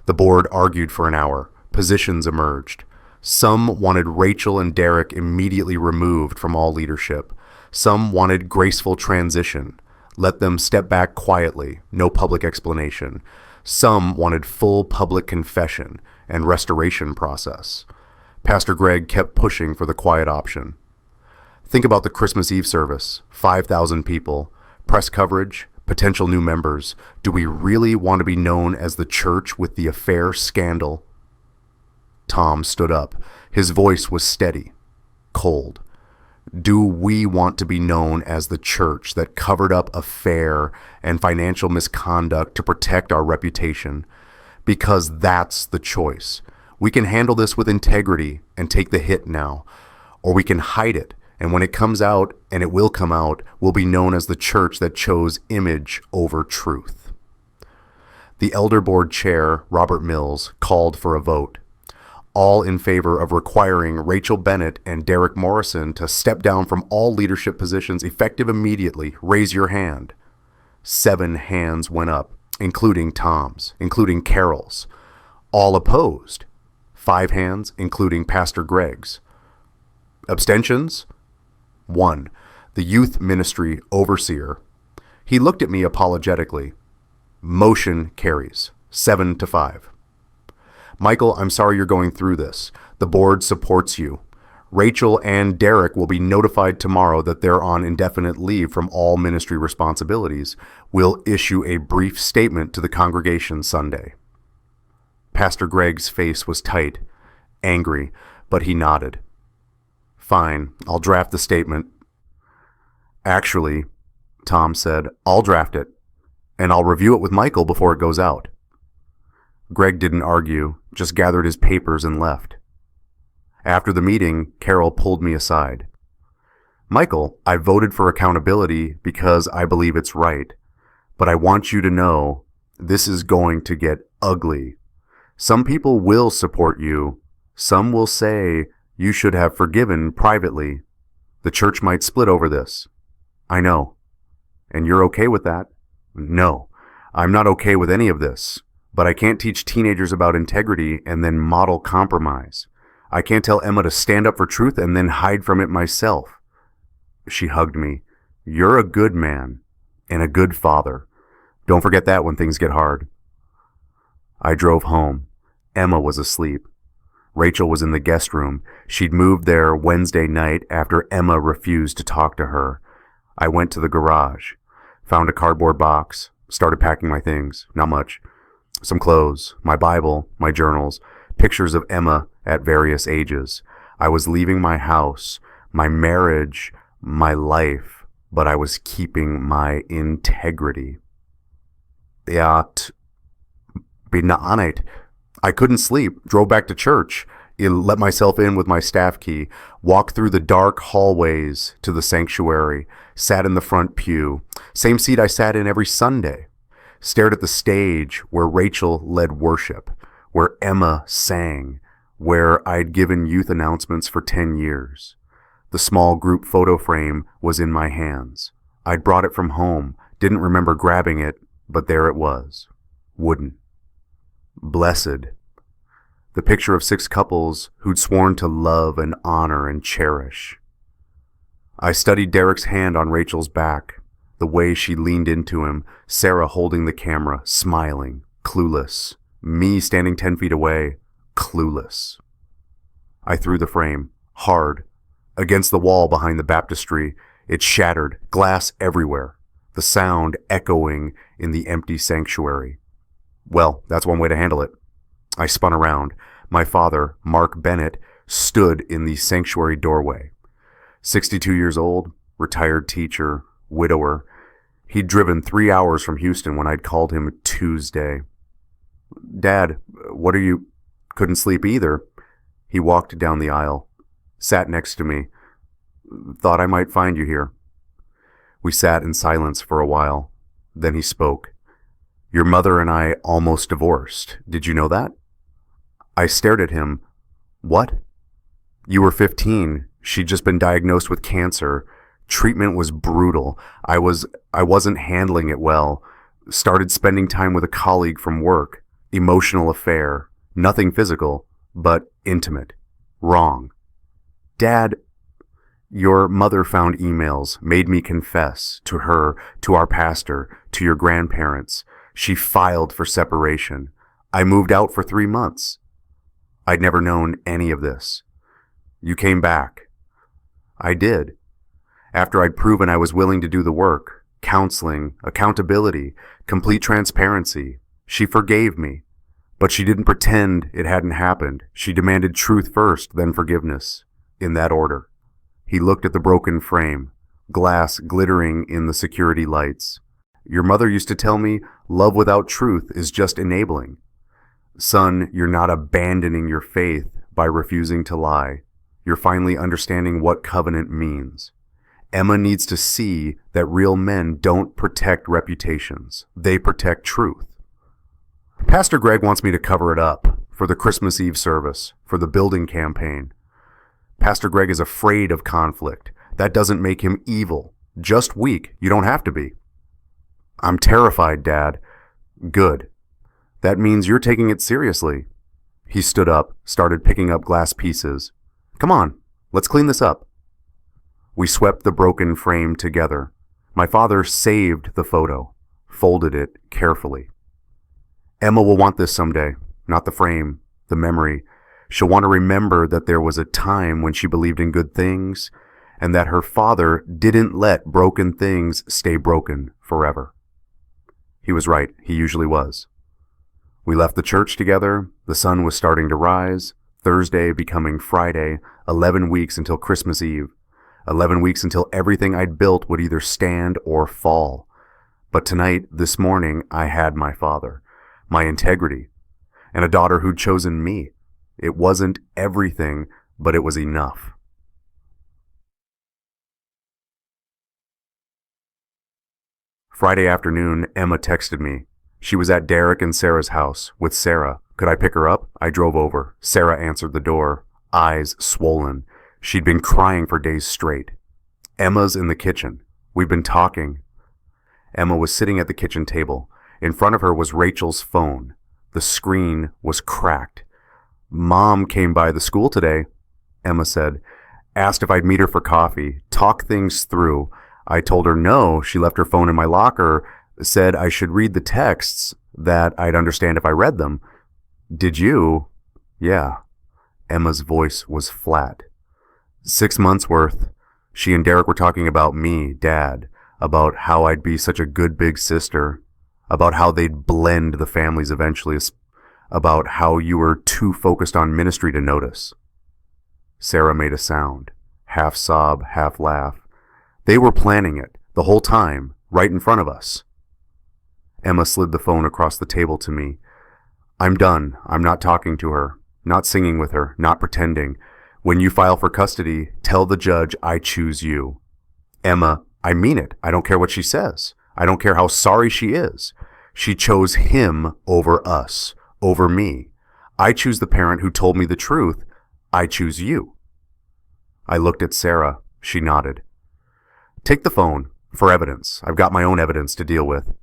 The board argued for an hour. Positions emerged. Some wanted Rachel and Derek immediately removed from all leadership. Some wanted graceful transition. Let them step back quietly, no public explanation. Some wanted full public confession and restoration process. Pastor Greg kept pushing for the quiet option. Think about the Christmas Eve service, 5,000 people, press coverage, potential new members. Do we really want to be known as the church with the affair scandal? Tom stood up. His voice was steady, cold. Do we want to be known as the church that covered up affair and financial misconduct to protect our reputation? Because that's the choice. We can handle this with integrity and take the hit now, or we can hide it, and when it comes out, and it will come out, we'll be known as the church that chose image over truth. The elder board chair, Robert Mills, called for a vote. All in favor of requiring Rachel Bennett and Derek Morrison to step down from all leadership positions effective immediately, raise your hand. 7 hands went up, including Tom's, including Carol's. All opposed. 5 hands, including Pastor Greg's. Abstentions? 1. The youth ministry overseer. He looked at me apologetically. Motion carries. 7-5. Michael, I'm sorry you're going through this. The board supports you. Rachel and Derek will be notified tomorrow that they're on indefinite leave from all ministry responsibilities. We'll issue a brief statement to the congregation Sunday. Pastor Greg's face was tight, angry, but he nodded. Fine, I'll draft the statement. Actually, Tom said, I'll draft it, and I'll review it with Michael before it goes out. Greg didn't argue, just gathered his papers and left. After the meeting, Carol pulled me aside. Michael, I voted for accountability because I believe it's right, but I want you to know this is going to get ugly. Some people will support you. Some will say you should have forgiven privately. The church might split over this. I know. And you're okay with that? No, I'm not okay with any of this. But I can't teach teenagers about integrity and then model compromise. I can't tell Emma to stand up for truth and then hide from it myself. She hugged me. You're a good man and a good father. Don't forget that when things get hard. I drove home. Emma was asleep. Rachel was in the guest room. She'd moved there Wednesday night after Emma refused to talk to her. I went to the garage, found a cardboard box, started packing my things. Not much. Some clothes, my Bible, my journals, pictures of Emma at various ages. I was leaving my house, my marriage, my life, but I was keeping my integrity. I couldn't sleep, drove back to church, let myself in with my staff key, walked through the dark hallways to the sanctuary, sat in the front pew, same seat I sat in every Sunday. Stared at the stage where Rachel led worship, where Emma sang, where I'd given youth announcements for 10 years. The small group photo frame was in my hands. I'd brought it from home, didn't remember grabbing it, but there it was. Wooden. Blessed. The picture of 6 couples who'd sworn to love and honor and cherish. I studied Derek's hand on Rachel's back. The way she leaned into him, Sarah holding the camera, smiling, clueless. Me standing 10 feet away, clueless. I threw the frame, hard, against the wall behind the baptistry. It shattered, glass everywhere, the sound echoing in the empty sanctuary. Well, that's one way to handle it. I spun around. My father, Mark Bennett, stood in the sanctuary doorway. 62 years old, retired teacher, widower. He'd driven 3 hours from Houston when I'd called him Tuesday. Dad, what are you... Couldn't sleep either. He walked down the aisle, sat next to me. Thought I might find you here. We sat in silence for a while. Then he spoke. Your mother and I almost divorced. Did you know that? I stared at him. What? You were 15. She'd just been diagnosed with cancer. Treatment was brutal. I wasn't handling it well. Started spending time with a colleague from work. Emotional affair. Nothing physical, but intimate. Wrong. Dad, your mother found emails, made me confess to her, to our pastor, to your grandparents. She filed for separation. I moved out for 3 months. I'd never known any of this. You came back. I did. After I'd proven I was willing to do the work, counseling, accountability, complete transparency, she forgave me. But she didn't pretend it hadn't happened. She demanded truth first, then forgiveness. In that order. He looked at the broken frame, glass glittering in the security lights. Your mother used to tell me, love without truth is just enabling. Son, you're not abandoning your faith by refusing to lie. You're finally understanding what covenant means. Emma needs to see that real men don't protect reputations. They protect truth. Pastor Greg wants me to cover it up for the Christmas Eve service, for the building campaign. Pastor Greg is afraid of conflict. That doesn't make him evil, just weak. You don't have to be. I'm terrified, Dad. Good. That means you're taking it seriously. He stood up, started picking up glass pieces. Come on, let's clean this up. We swept the broken frame together. My father saved the photo, folded it carefully. Emma will want this someday, not the frame, the memory. She'll want to remember that there was a time when she believed in good things and that her father didn't let broken things stay broken forever. He was right. He usually was. We left the church together. The sun was starting to rise. Thursday becoming Friday. 11 weeks until Christmas Eve. 11 weeks until everything I'd built would either stand or fall. But tonight, this morning, I had my father. My integrity, and a daughter who'd chosen me. It wasn't everything, but it was enough. Friday afternoon, Emma texted me. She was at Derek and Sarah's house with Sarah. Could I pick her up? I drove over. Sarah answered the door, eyes swollen. She'd been crying for days straight. Emma's in the kitchen. We've been talking. Emma was sitting at the kitchen table. In front of her was Rachel's phone. The screen was cracked. Mom came by the school today, Emma said. Asked if I'd meet her for coffee, talk things through. I told her no. She left her phone in my locker, said I should read the texts, that I'd understand if I read them. Did you? Yeah. Emma's voice was flat. 6 months worth. She and Derek were talking about me, Dad, about how I'd be such a good big sister, about how they'd blend the families eventually, about how you were too focused on ministry to notice. Sarah made a sound, half sob, half laugh. They were planning it, the whole time, right in front of us. Emma slid the phone across the table to me. I'm done. I'm not talking to her, not singing with her, not pretending. When you file for custody, tell the judge I choose you. Emma, I mean it. I don't care what she says. I don't care how sorry she is. She chose him over us, over me. I choose the parent who told me the truth. I choose you. I looked at Sarah. She nodded. Take the phone, for evidence. I've got my own evidence to deal with.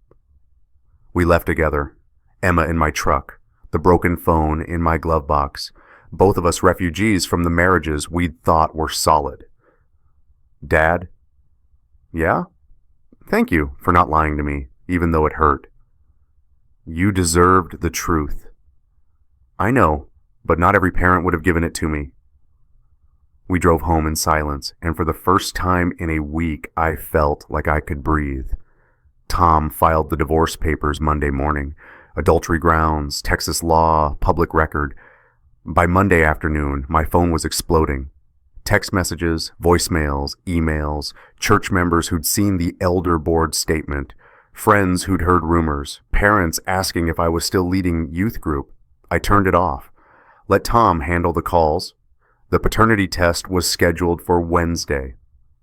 We left together. Emma in my truck, the broken phone in my glove box. Both of us refugees from the marriages we'd thought were solid. Dad? Yeah? Thank you for not lying to me, even though it hurt. You deserved the truth. I know, but not every parent would have given it to me. We drove home in silence, and for the first time in a week, I felt like I could breathe. Tom filed the divorce papers Monday morning. Adultery grounds, Texas law, public record. By Monday afternoon, my phone was exploding. Text messages, voicemails, emails, church members who'd seen the elder board statement, friends who'd heard rumors, parents asking if I was still leading youth group. I turned it off. Let Tom handle the calls. The paternity test was scheduled for Wednesday.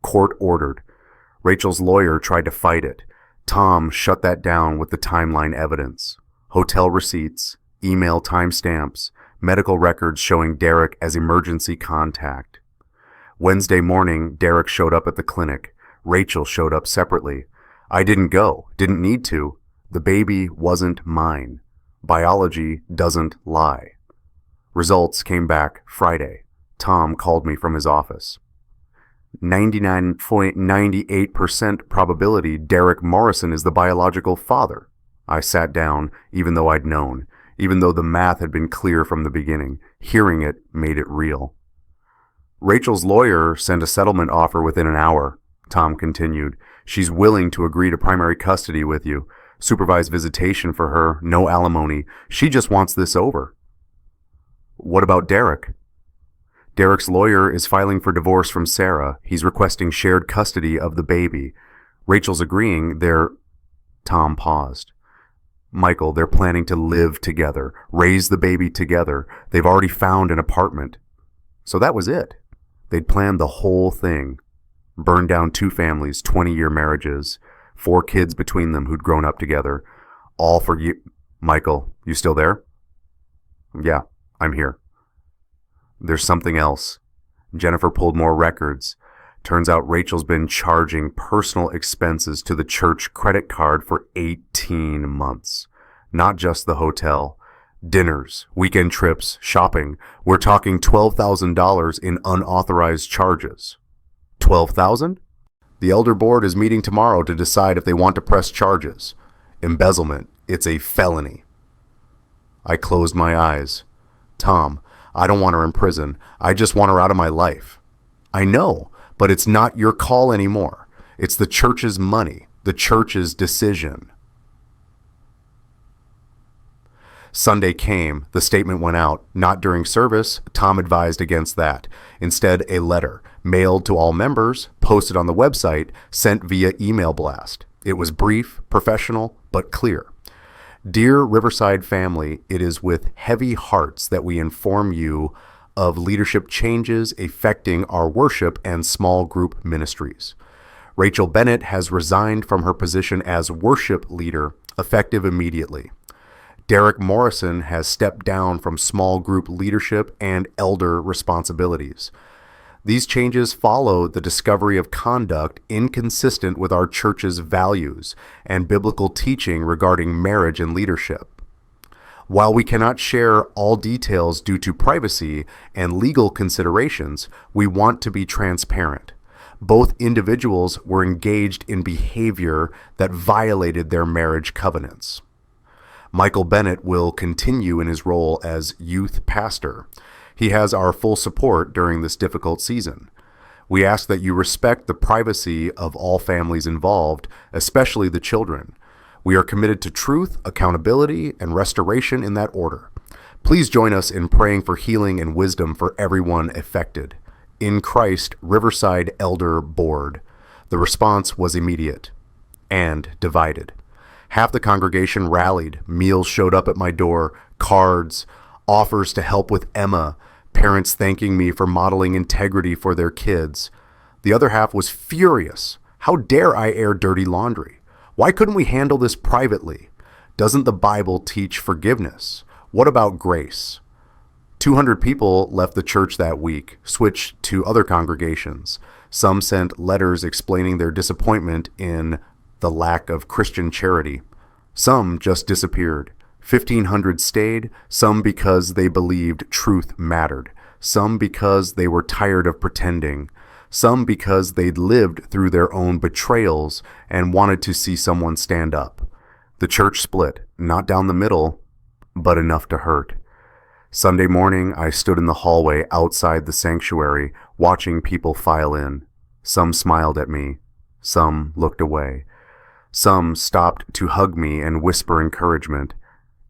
Court ordered. Rachel's lawyer tried to fight it. Tom shut that down with the timeline evidence. Hotel receipts, email timestamps, medical records showing Derek as emergency contact. Wednesday morning, Derek showed up at the clinic. Rachel showed up separately. I didn't go, didn't need to. The baby wasn't mine. Biology doesn't lie. Results came back Friday. Tom called me from his office. 99.98% probability Derek Morrison is the biological father. I sat down, even though I'd known, even though the math had been clear from the beginning. Hearing it made it real. Rachel's lawyer sent a settlement offer within an hour, Tom continued. She's willing to agree to primary custody with you, supervised visitation for her, no alimony. She just wants this over. What about Derek? Derek's lawyer is filing for divorce from Sarah. He's requesting shared custody of the baby. Rachel's agreeing. Tom paused. Michael, they're planning to live together, raise the baby together. They've already found an apartment. So that was it. They'd planned the whole thing. Burned down 2 families, 20-year marriages, 4 kids between them who'd grown up together. All for you. Michael, you still there? Yeah, I'm here. There's something else. Jennifer pulled more records. Turns out Rachel's been charging personal expenses to the church credit card for 18 months. Not just the hotel. Dinners, weekend trips, shopping. We're talking $12,000 in unauthorized charges. $12,000? The elder board is meeting tomorrow to decide if they want to press charges. Embezzlement. It's a felony. I closed my eyes. Tom, I don't want her in prison. I just want her out of my life. I know, but it's not your call anymore. It's the church's money, the church's decision. Sunday came. The statement went out. Not during service. Tom advised against that. Instead, a letter, mailed to all members, posted on the website, sent via email blast. It was brief, professional, but clear. Dear Riverside family, it is with heavy hearts that we inform you of leadership changes affecting our worship and small group ministries. Rachel Bennett has resigned from her position as worship leader, effective immediately. Derek Morrison has stepped down from small group leadership and elder responsibilities. These changes follow the discovery of conduct inconsistent with our church's values and biblical teaching regarding marriage and leadership. While we cannot share all details due to privacy and legal considerations, we want to be transparent. Both individuals were engaged in behavior that violated their marriage covenants. Michael Bennett will continue in his role as youth pastor. He has our full support during this difficult season. We ask that you respect the privacy of all families involved, especially the children. We are committed to truth, accountability, and restoration in that order. Please join us in praying for healing and wisdom for everyone affected. In Christ, Riverside Elder Board. The response was immediate and divided. Half the congregation rallied. Meals showed up at my door, cards, offers to help with Emma, parents thanking me for modeling integrity for their kids. The other half was furious. How dare I air dirty laundry? Why couldn't we handle this privately? Doesn't the Bible teach forgiveness? What about grace? 200 people left the church that week, switched to other congregations. Some sent letters explaining their disappointment in the lack of Christian charity. Some just disappeared. 1,500 stayed, some because they believed truth mattered, some because they were tired of pretending, some because they'd lived through their own betrayals and wanted to see someone stand up. The church split, not down the middle, but enough to hurt. Sunday morning, I stood in the hallway outside the sanctuary, watching people file in. Some smiled at me, some looked away. Some stopped to hug me and whisper encouragement.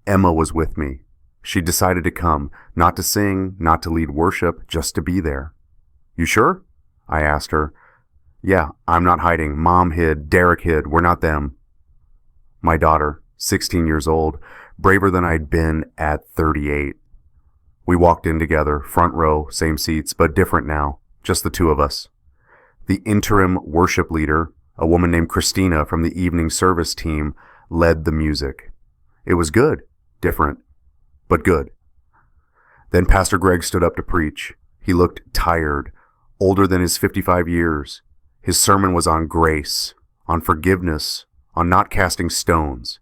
Emma was with me. She decided to come, not to sing, not to lead worship, just to be there. You sure? I asked her. Yeah, I'm not hiding. Mom hid, Derek hid, we're not them. My daughter, 16 years old, braver than I'd been at 38. We walked in together, front row, same seats, but different now, just the two of us. The interim worship leader, a woman named Christina from the evening service team, led the music. It was good, different, but good. Then Pastor Greg stood up to preach. He looked tired, older than his 55 years. His sermon was on grace, on forgiveness, on not casting stones.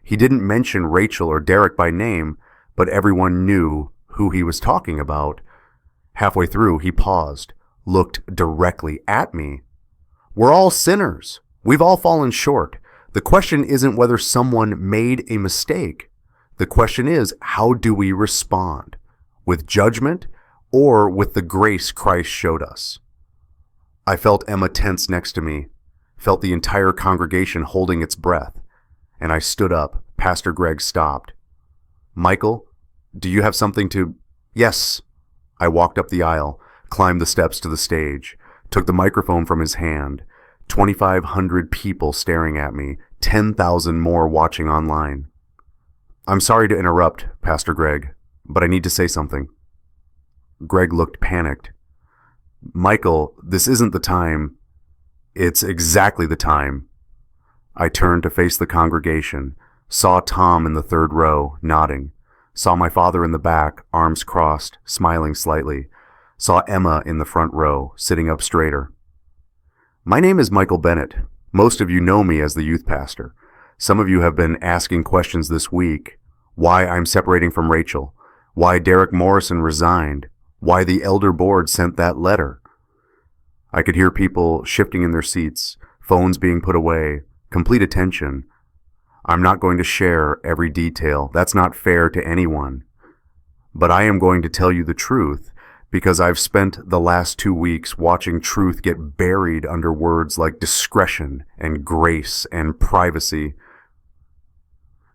He didn't mention Rachel or Derek by name, but everyone knew who he was talking about. Halfway through, he paused, looked directly at me. We're all sinners. We've all fallen short. The question isn't whether someone made a mistake. The question is, how do we respond? With judgment or with the grace Christ showed us? I felt Emma tense next to me, felt the entire congregation holding its breath, and I stood up. Pastor Greg stopped. Michael, do you have something to... Yes. I walked up the aisle, climbed the steps to the stage, took the microphone from his hand. 2,500 people staring at me, 10,000 more watching online. I'm sorry to interrupt, Pastor Greg, but I need to say something. Greg looked panicked. Michael, this isn't the time. It's exactly the time. I turned to face the congregation, saw Tom in the third row, nodding, saw my father in the back, arms crossed, smiling slightly, saw Emma in the front row, sitting up straighter. My name is Michael Bennett. Most of you know me as the youth pastor. Some of you have been asking questions this week. Why I'm separating from Rachel, why Derek Morrison resigned, why the elder board sent that letter. I could hear people shifting in their seats, phones being put away, complete attention. I'm not going to share every detail. That's not fair to anyone. But I am going to tell you the truth because I've spent the last 2 weeks watching truth get buried under words like discretion and grace and privacy.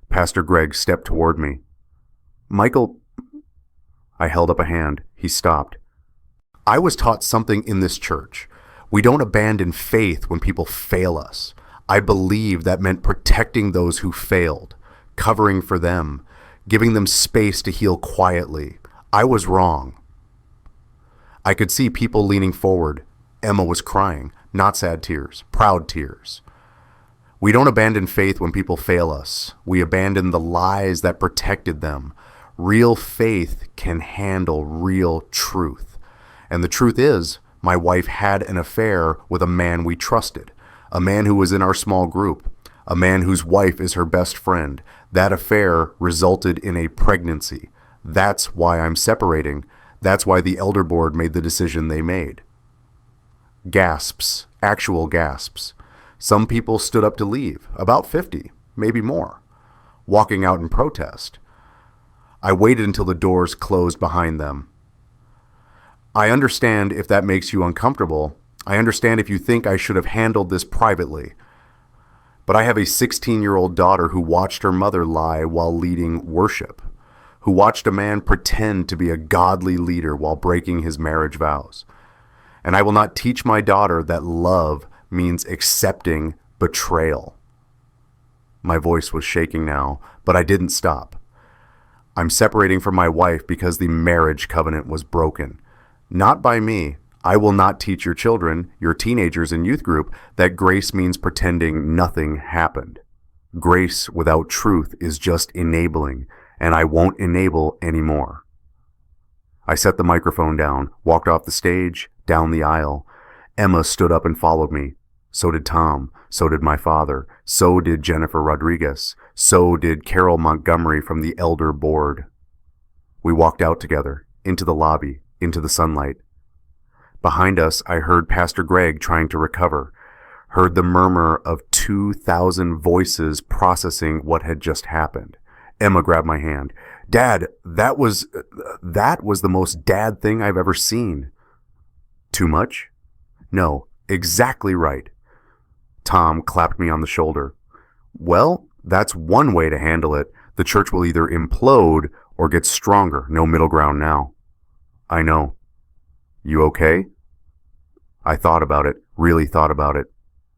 Pastor Greg stepped toward me. Michael, I held up a hand. He stopped. I was taught something in this church. We don't abandon faith when people fail us. I believe that meant protecting those who failed, covering for them, giving them space to heal quietly. I was wrong. I could see people leaning forward. Emma was crying, not sad tears, proud tears. We don't abandon faith when people fail us. We abandon the lies that protected them. Real faith can handle real truth. And the truth is, my wife had an affair with a man we trusted, a man who was in our small group, a man whose wife is her best friend. That affair resulted in a pregnancy. That's why I'm separating. That's why the elder board made the decision they made. Gasps, actual gasps. Some people stood up to leave, about 50, maybe more, walking out in protest. I waited until the doors closed behind them. I understand if that makes you uncomfortable. I understand if you think I should have handled this privately. But I have a 16-year-old daughter who watched her mother lie while leading worship, who watched a man pretend to be a godly leader while breaking his marriage vows. And I will not teach my daughter that love means accepting betrayal. My voice was shaking now, but I didn't stop. I'm separating from my wife because the marriage covenant was broken. Not by me. I will not teach your children, your teenagers in youth group, that grace means pretending nothing happened. Grace without truth is just enabling, and I won't enable anymore. I set the microphone down, walked off the stage, down the aisle. Emma stood up and followed me. So did Tom. So did my father. So did Jennifer Rodriguez. So did Carol Montgomery from the elder board. We walked out together, into the lobby, into the sunlight. Behind us, I heard Pastor Greg trying to recover, heard the murmur of 2,000 voices processing what had just happened. Emma grabbed my hand. Dad, that was the most dad thing I've ever seen. Too much? No, exactly right. Tom clapped me on the shoulder. Well, that's one way to handle it. The church will either implode or get stronger. No middle ground now. I know. You okay? I thought about it, really thought about it.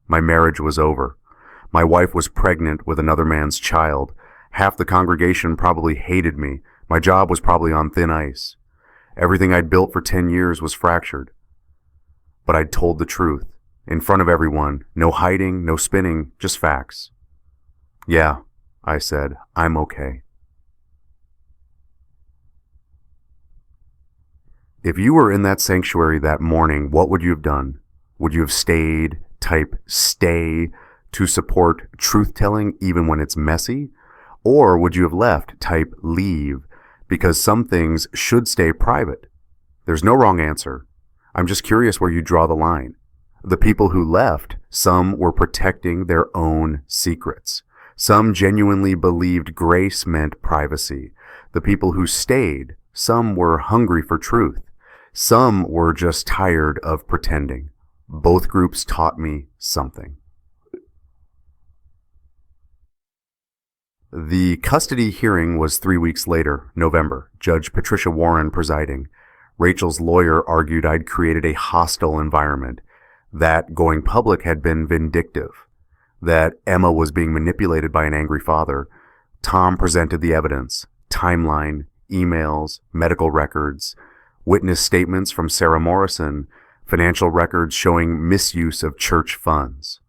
My marriage was over. My wife was pregnant with another man's child. Half the congregation probably hated me. My job was probably on thin ice. Everything I'd built for 10 years was fractured. But I'd told the truth. In front of everyone. No hiding, no spinning, just facts. Yeah, I said, I'm okay. If you were in that sanctuary that morning, what would you have done? Would you have stayed, type stay, to support truth-telling even when it's messy? Or would you have left, type leave, because some things should stay private? There's no wrong answer. I'm just curious where you draw the line. The people who left, some were protecting their own secrets. Some genuinely believed grace meant privacy. The people who stayed, some were hungry for truth. Some were just tired of pretending. Both groups taught me something. The custody hearing was 3 weeks later, November, Judge Patricia Warren presiding. Rachel's lawyer argued I'd created a hostile environment, that going public had been vindictive, that Emma was being manipulated by an angry father. Tom presented the evidence, timeline, emails, medical records, witness statements from Sarah Morrison, financial records showing misuse of church funds.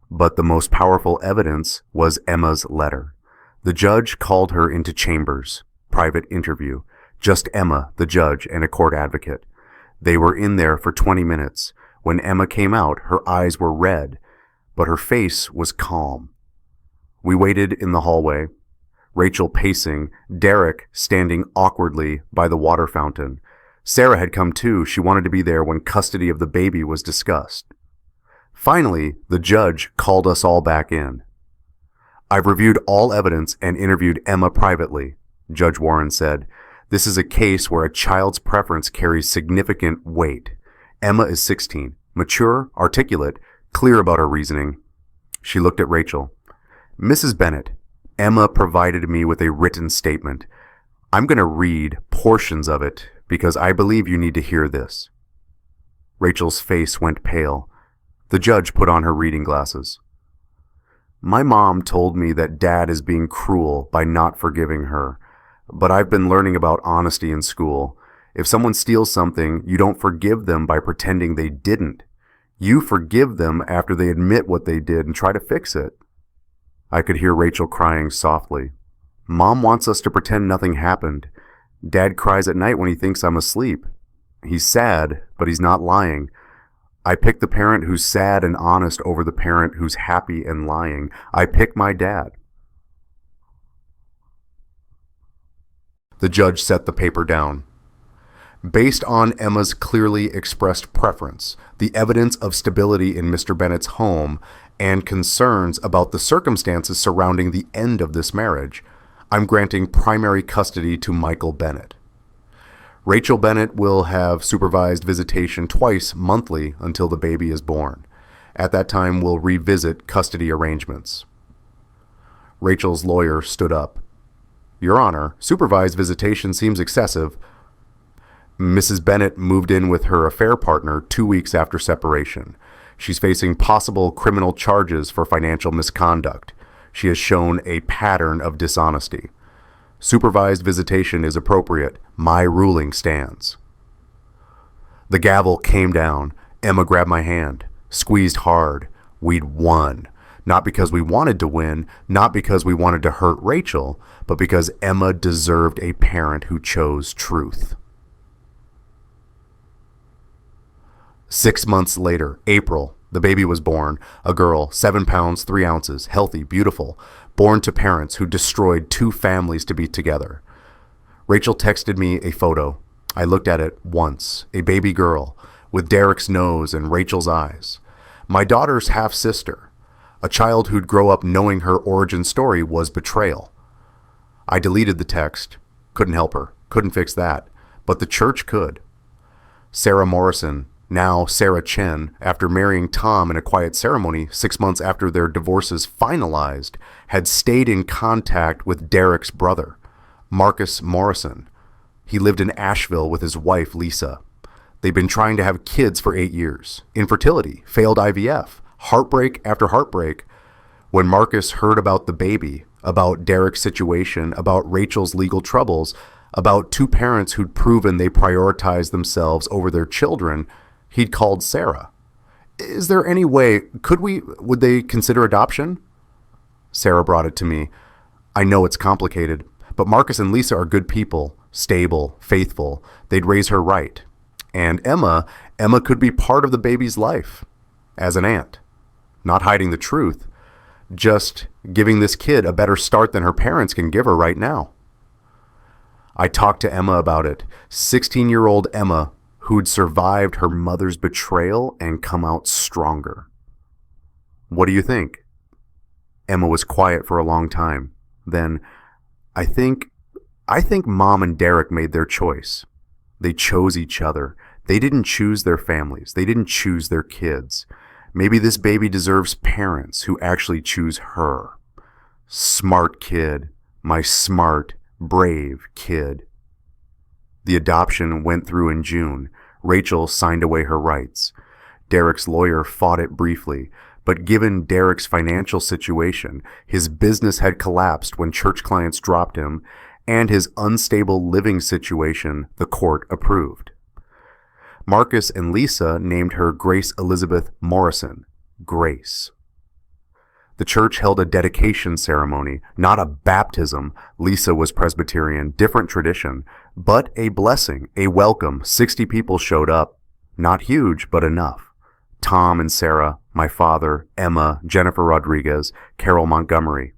But the most powerful evidence was Emma's letter. The judge called her into chambers, private interview, just Emma, the judge, and a court advocate. They were in there for 20 minutes. When Emma came out, her eyes were red, but her face was calm. We waited in the hallway, Rachel pacing, Derek standing awkwardly by the water fountain. Sarah had come too. She wanted to be there when custody of the baby was discussed. Finally, the judge called us all back in. I've reviewed all evidence and interviewed Emma privately, Judge Warren said. This is a case where a child's preference carries significant weight. Emma is 16, mature, articulate, clear about her reasoning. She looked at Rachel. Mrs. Bennett, Emma provided me with a written statement. I'm going to read portions of it because I believe you need to hear this. Rachel's face went pale. The judge put on her reading glasses. My mom told me that Dad is being cruel by not forgiving her, but I've been learning about honesty in school. If someone steals something, you don't forgive them by pretending they didn't. You forgive them after they admit what they did and try to fix it. I could hear Rachel crying softly. Mom wants us to pretend nothing happened. Dad cries at night when he thinks I'm asleep. He's sad, but he's not lying. I pick the parent who's sad and honest over the parent who's happy and lying. I pick my dad. The judge set the paper down. Based on Emma's clearly expressed preference, the evidence of stability in Mr. Bennett's home, and concerns about the circumstances surrounding the end of this marriage, I'm granting primary custody to Michael Bennett. Rachel Bennett will have supervised visitation twice monthly until the baby is born. At that time, we'll revisit custody arrangements. Rachel's lawyer stood up. Your Honor, supervised visitation seems excessive. Mrs. Bennett moved in with her affair partner 2 weeks after separation. She's facing possible criminal charges for financial misconduct. She has shown a pattern of dishonesty. Supervised visitation is appropriate. My ruling stands. The gavel came down. Emma grabbed my hand, squeezed hard. We'd won. Not because we wanted to win, not because we wanted to hurt Rachel, but because Emma deserved a parent who chose truth. 6 months later, April, the baby was born. A girl, 7 pounds, 3 ounces, healthy, beautiful, born to parents who destroyed 2 families to be together. Rachel texted me a photo. I looked at it once, a baby girl, with Derek's nose and Rachel's eyes. My daughter's half-sister, a child who'd grow up knowing her origin story was betrayal. I deleted the text. Couldn't help her. Couldn't fix that. But the church could. Sarah Morrison, now Sarah Chen, after marrying Tom in a quiet ceremony 6 months after their divorces finalized, had stayed in contact with Derek's brother, Marcus Morrison. He lived in Asheville with his wife, Lisa. They'd been trying to have kids for 8 years. Infertility, failed IVF, heartbreak after heartbreak. When Marcus heard about the baby, about Derek's situation, about Rachel's legal troubles, about two parents who'd proven they prioritized themselves over their children, he'd called Sarah. Is there any way, would they consider adoption? Sarah brought it to me. I know it's complicated, but Marcus and Lisa are good people, stable, faithful. They'd raise her right. And Emma could be part of the baby's life as an aunt, not hiding the truth, just giving this kid a better start than her parents can give her right now. I talked to Emma about it, 16-year-old Emma, who'd survived her mother's betrayal and come out stronger. What do you think? Emma was quiet for a long time. Then, I think Mom and Derek made their choice. They chose each other. They didn't choose their families. They didn't choose their kids. Maybe this baby deserves parents who actually choose her. Smart kid. My smart, brave kid. The adoption went through in June. Rachel signed away her rights. Derek's lawyer fought it briefly, but given Derek's financial situation, his business had collapsed when church clients dropped him, and his unstable living situation, the court approved. Marcus and Lisa named her Grace Elizabeth Morrison, Grace. The church held a dedication ceremony, not a baptism. Lisa was Presbyterian, different tradition, but a blessing, a welcome. 60 people showed up. Not huge, but enough. Tom and Sarah, my father, Emma, Jennifer Rodriguez, Carol Montgomery.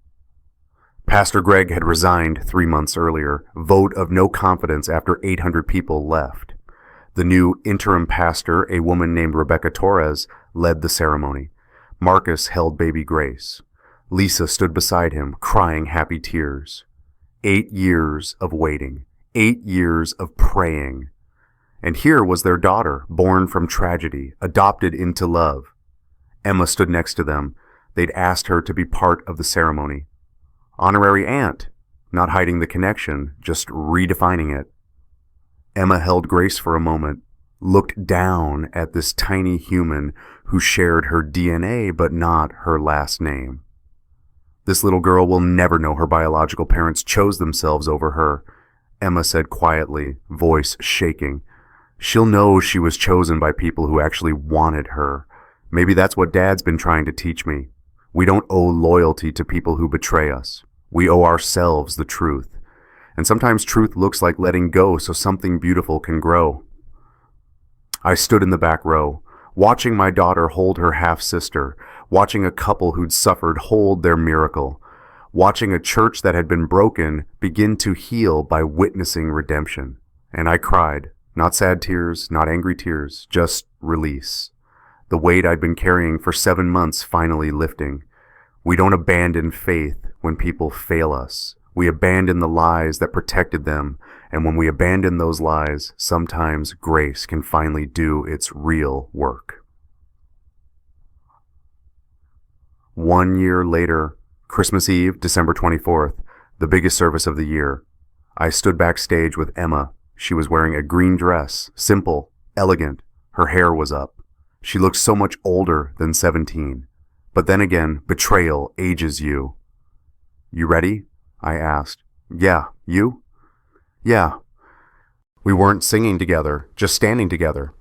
Pastor Greg had resigned 3 months earlier, vote of no confidence after 800 people left. The new interim pastor, a woman named Rebecca Torres, led the ceremony. Marcus held baby Grace. Lisa stood beside him, crying happy tears. 8 years of waiting, 8 years of praying. And here was their daughter, born from tragedy, adopted into love. Emma stood next to them. They'd asked her to be part of the ceremony. Honorary aunt, not hiding the connection, just redefining it. Emma held Grace for a moment, looked down at this tiny human who shared her DNA but not her last name. This little girl will never know her biological parents chose themselves over her, Emma said quietly, voice shaking. She'll know she was chosen by people who actually wanted her. Maybe that's what Dad's been trying to teach me. We don't owe loyalty to people who betray us. We owe ourselves the truth. And sometimes truth looks like letting go so something beautiful can grow. I stood in the back row, watching my daughter hold her half-sister, watching a couple who'd suffered hold their miracle, watching a church that had been broken begin to heal by witnessing redemption. And I cried, not sad tears, not angry tears, just release. The weight I'd been carrying for 7 months finally lifting. We don't abandon faith when people fail us. We abandon the lies that protected them, and when we abandon those lies, sometimes grace can finally do its real work. 1 year later, Christmas Eve, December 24th, the biggest service of the year, I stood backstage with Emma. She was wearing a green dress, simple, elegant. Her hair was up. She looked so much older than 17. But then again, betrayal ages you. You ready? I asked. Yeah, you? Yeah. We weren't singing together, just standing together.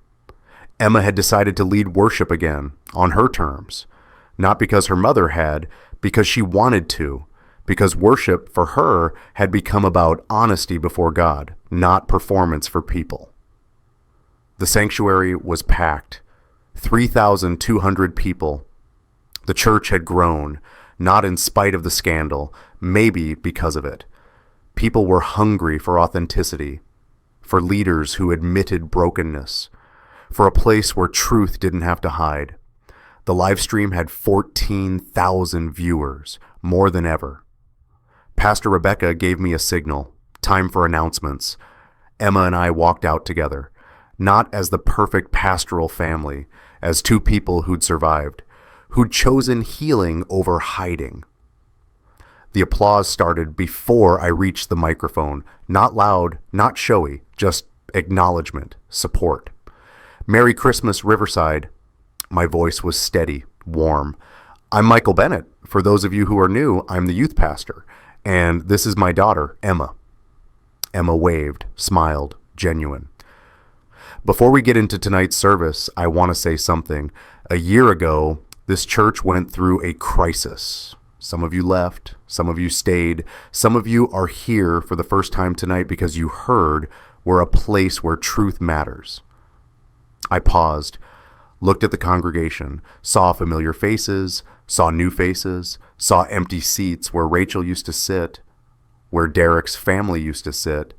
Emma had decided to lead worship again, on her terms. Not because her mother had, because she wanted to. Because worship, for her, had become about honesty before God, not performance for people. The sanctuary was packed. 3,200 people. The church had grown, not in spite of the scandal, maybe because of it. People were hungry for authenticity, for leaders who admitted brokenness, for a place where truth didn't have to hide. The live stream had 14,000 viewers, more than ever. Pastor Rebecca gave me a signal, time for announcements. Emma and I walked out together, not as the perfect pastoral family, as two people who'd survived, who'd chosen healing over hiding. The applause started before I reached the microphone, not loud, not showy, just acknowledgement, support. Merry Christmas, Riverside. My voice was steady, warm. I'm Michael Bennett. For those of you who are new, I'm the youth pastor. And this is my daughter, Emma. Emma waved, smiled, genuine. Before we get into tonight's service, I want to say something. A year ago, this church went through a crisis. Some of you left, some of you stayed, some of you are here for the first time tonight because you heard we're a place where truth matters. I paused, looked at the congregation, saw familiar faces, saw new faces, saw empty seats where Rachel used to sit, where Derek's family used to sit.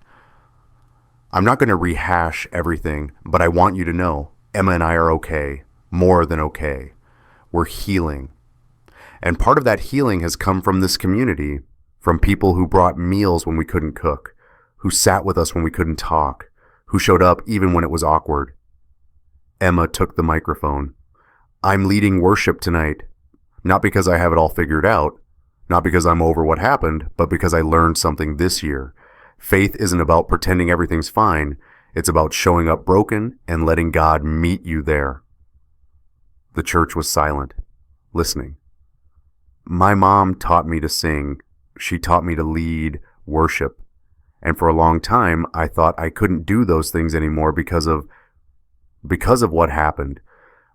I'm not going to rehash everything, but I want you to know Emma and I are okay, more than okay. We're healing. And part of that healing has come from this community, from people who brought meals when we couldn't cook, who sat with us when we couldn't talk, who showed up even when it was awkward. Emma took the microphone. I'm leading worship tonight, not because I have it all figured out, not because I'm over what happened, but because I learned something this year. Faith isn't about pretending everything's fine. It's about showing up broken and letting God meet you there. The church was silent, listening. My mom taught me to sing. She taught me to lead worship. And for a long time, I thought I couldn't do those things anymore because of what happened.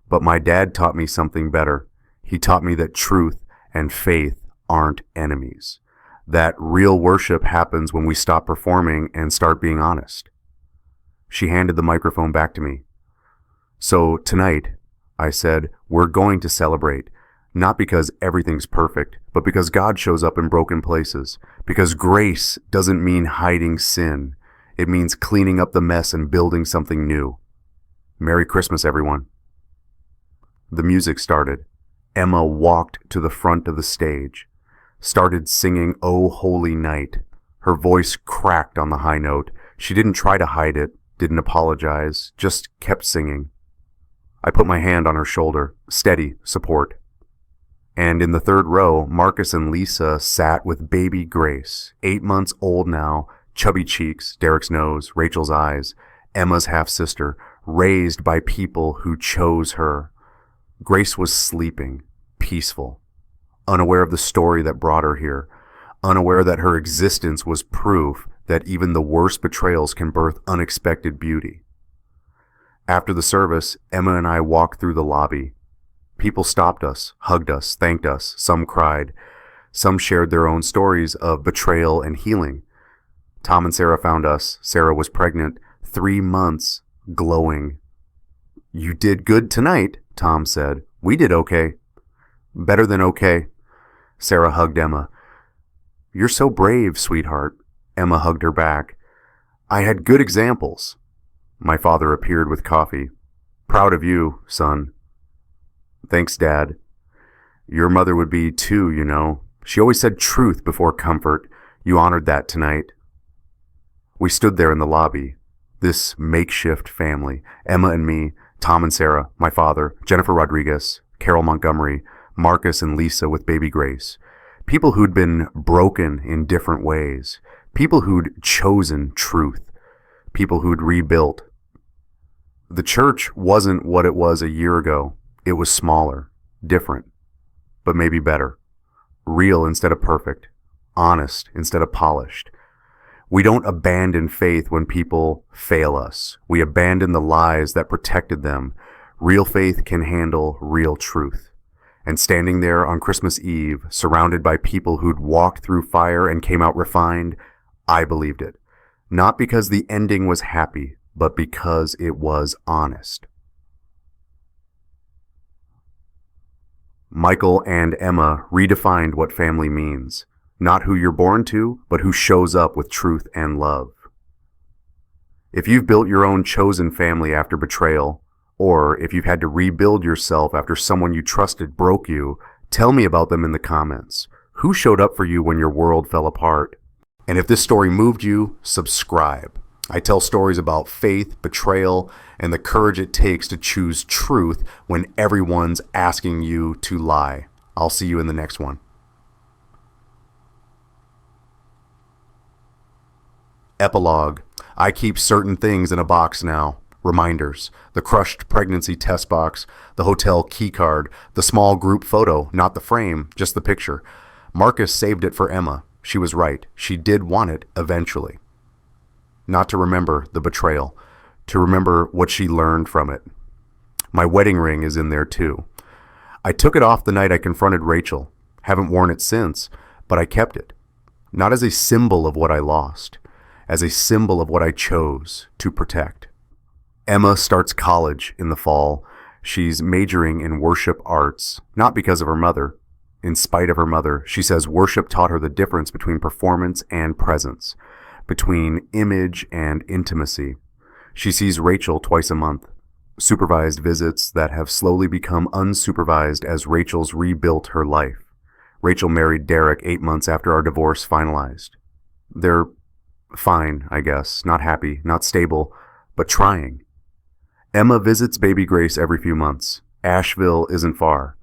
But my dad taught me something better. He taught me that truth and faith aren't enemies. That real worship happens when we stop performing and start being honest. She handed the microphone back to me. So tonight, I said, we're going to celebrate. Not because everything's perfect, but because God shows up in broken places. Because grace doesn't mean hiding sin. It means cleaning up the mess and building something new. Merry Christmas, everyone. The music started. Emma walked to the front of the stage, started singing "O Holy Night." Her voice cracked on the high note. She didn't try to hide it, didn't apologize, just kept singing. I put my hand on her shoulder. Steady, support. And in the third row, Marcus and Lisa sat with baby Grace, 8 months old now, chubby cheeks, Derek's nose, Rachel's eyes, Emma's half-sister, raised by people who chose her. Grace was sleeping, peaceful, unaware of the story that brought her here, unaware that her existence was proof that even the worst betrayals can birth unexpected beauty. After the service, Emma and I walked through the lobby. People stopped us, hugged us, thanked us. Some cried. Some shared their own stories of betrayal and healing. Tom and Sarah found us. Sarah was pregnant, 3 months, glowing. You did good tonight, Tom said. We did okay. Better than okay. Sarah hugged Emma. You're so brave, sweetheart. Emma hugged her back. I had good examples. My father appeared with coffee. Proud of you, son. Thanks, Dad. Your mother would be too, you know. She always said truth before comfort. You honored that tonight. We stood there in the lobby, this makeshift family, Emma and me, Tom and Sarah, my father, Jennifer Rodriguez, Carol Montgomery, Marcus and Lisa with baby Grace. People who'd been broken in different ways. People who'd chosen truth. People who'd rebuilt. The church wasn't what it was a year ago. It was smaller, different, but maybe better. Real instead of perfect. Honest instead of polished. We don't abandon faith when people fail us. We abandon the lies that protected them. Real faith can handle real truth. And standing there on Christmas Eve, surrounded by people who'd walked through fire and came out refined, I believed it. Not because the ending was happy, but because it was honest. Michael and Emma redefined what family means. Not who you're born to, but who shows up with truth and love. If you've built your own chosen family after betrayal, or if you've had to rebuild yourself after someone you trusted broke you, tell me about them in the comments. Who showed up for you when your world fell apart? And if this story moved you, subscribe. I tell stories about faith, betrayal, and the courage it takes to choose truth when everyone's asking you to lie. I'll see you in the next one. Epilogue. I keep certain things in a box now. Reminders, the crushed pregnancy test box, the hotel key card, the small group photo, not the frame, just the picture. Marcus saved it for Emma. She was right. She did want it eventually. Not to remember the betrayal, to remember what she learned from it. My wedding ring is in there too. I took it off the night I confronted Rachel. Haven't worn it since, but I kept it. Not as a symbol of what I lost, as a symbol of what I chose to protect. Emma starts college in the fall. She's majoring in worship arts, not because of her mother. In spite of her mother, she says worship taught her the difference between performance and presence, between image and intimacy. She sees Rachel twice a month. Supervised visits that have slowly become unsupervised as Rachel's rebuilt her life. Rachel married Derek 8 months after our divorce finalized. They're fine, I guess. Not happy, not stable, but trying. Emma visits baby Grace every few months. Asheville isn't far.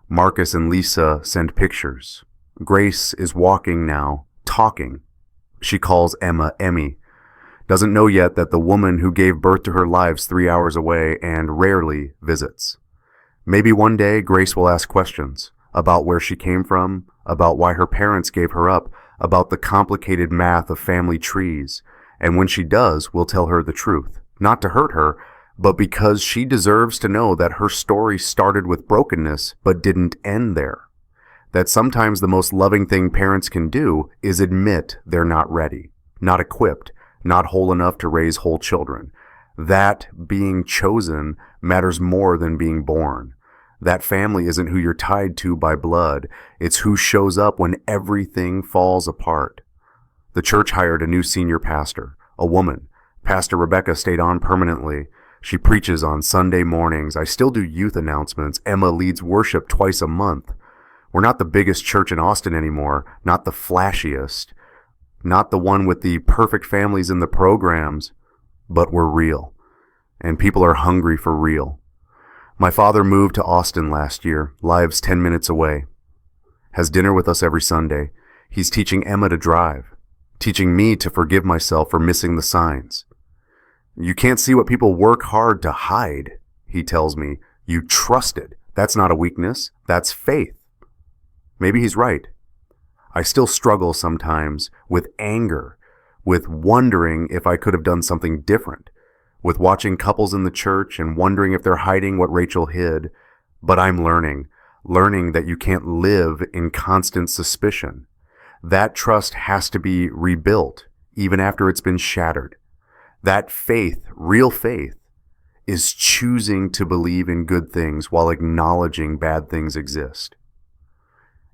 Marcus and Lisa send pictures. Grace is walking now, talking. She calls Emma Emmy. Doesn't know yet that the woman who gave birth to her lives 3 hours away and rarely visits. Maybe one day Grace will ask questions about where she came from, about why her parents gave her up, about the complicated math of family trees. And when she does, we'll tell her the truth. Not to hurt her, but because she deserves to know that her story started with brokenness but didn't end there. That sometimes the most loving thing parents can do is admit they're not ready, not equipped, not whole enough to raise whole children. That being chosen matters more than being born. That family isn't who you're tied to by blood. It's who shows up when everything falls apart. The church hired a new senior pastor, a woman. Pastor Rebecca stayed on permanently. She preaches on Sunday mornings. I still do youth announcements. Emma leads worship twice a month. We're not the biggest church in Austin anymore, not the flashiest, not the one with the perfect families in the programs, but we're real. And people are hungry for real. My father moved to Austin last year, lives 10 minutes away. Has dinner with us every Sunday. He's teaching Emma to drive, teaching me to forgive myself for missing the signs. You can't see what people work hard to hide, he tells me. You trust it. That's not a weakness. That's faith. Maybe he's right. I still struggle sometimes with anger, with wondering if I could have done something different, with watching couples in the church and wondering if they're hiding what Rachel hid. But I'm learning that you can't live in constant suspicion. That trust has to be rebuilt, even after it's been shattered. That faith, real faith, is choosing to believe in good things while acknowledging bad things exist.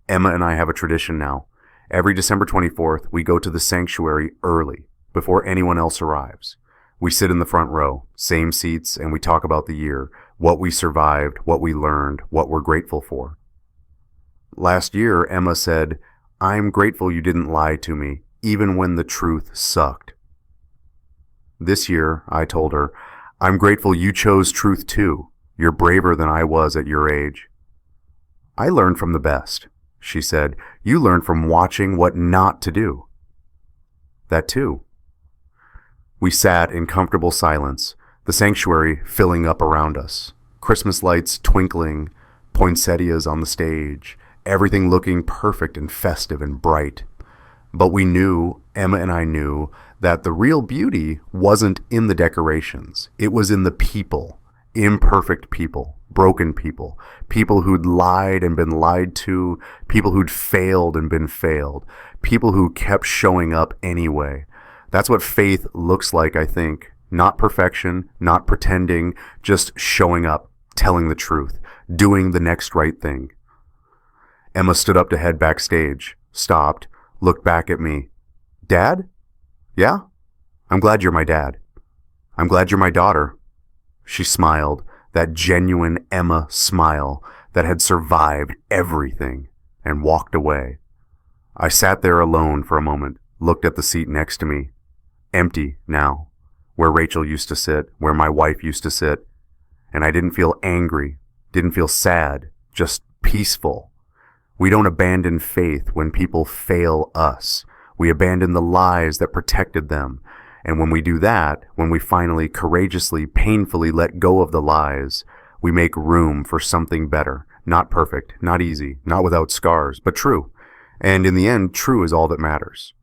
Emma and I have a tradition now. Every December 24th, we go to the sanctuary early, before anyone else arrives. We sit in the front row, same seats, and we talk about the year, what we survived, what we learned, what we're grateful for. Last year, Emma said, "I'm grateful you didn't lie to me, even when the truth sucked." This year, I told her, "I'm grateful you chose truth too. You're braver than I was at your age." "I learned from the best," she said. "You learned from watching what not to do." That too. We sat in comfortable silence, the sanctuary filling up around us, Christmas lights twinkling, poinsettias on the stage, everything looking perfect and festive and bright. But we knew, Emma and I knew, that the real beauty wasn't in the decorations. It was in the people, imperfect people, broken people, people who'd lied and been lied to, people who'd failed and been failed, people who kept showing up anyway. That's what faith looks like, I think. Not perfection, not pretending, just showing up, telling the truth, doing the next right thing. Emma stood up to head backstage, stopped, looked back at me. "Dad? Yeah? I'm glad you're my dad. I'm glad you're my daughter." She smiled, that genuine Emma smile that had survived everything, and walked away. I sat there alone for a moment, looked at the seat next to me. Empty now, where Rachel used to sit, where my wife used to sit, and I didn't feel angry, didn't feel sad, just peaceful. We don't abandon faith when people fail us. We abandon the lies that protected them. And when we do that, when we finally courageously, painfully let go of the lies, we make room for something better. Not perfect, not easy, not without scars, but true. And in the end, true is all that matters.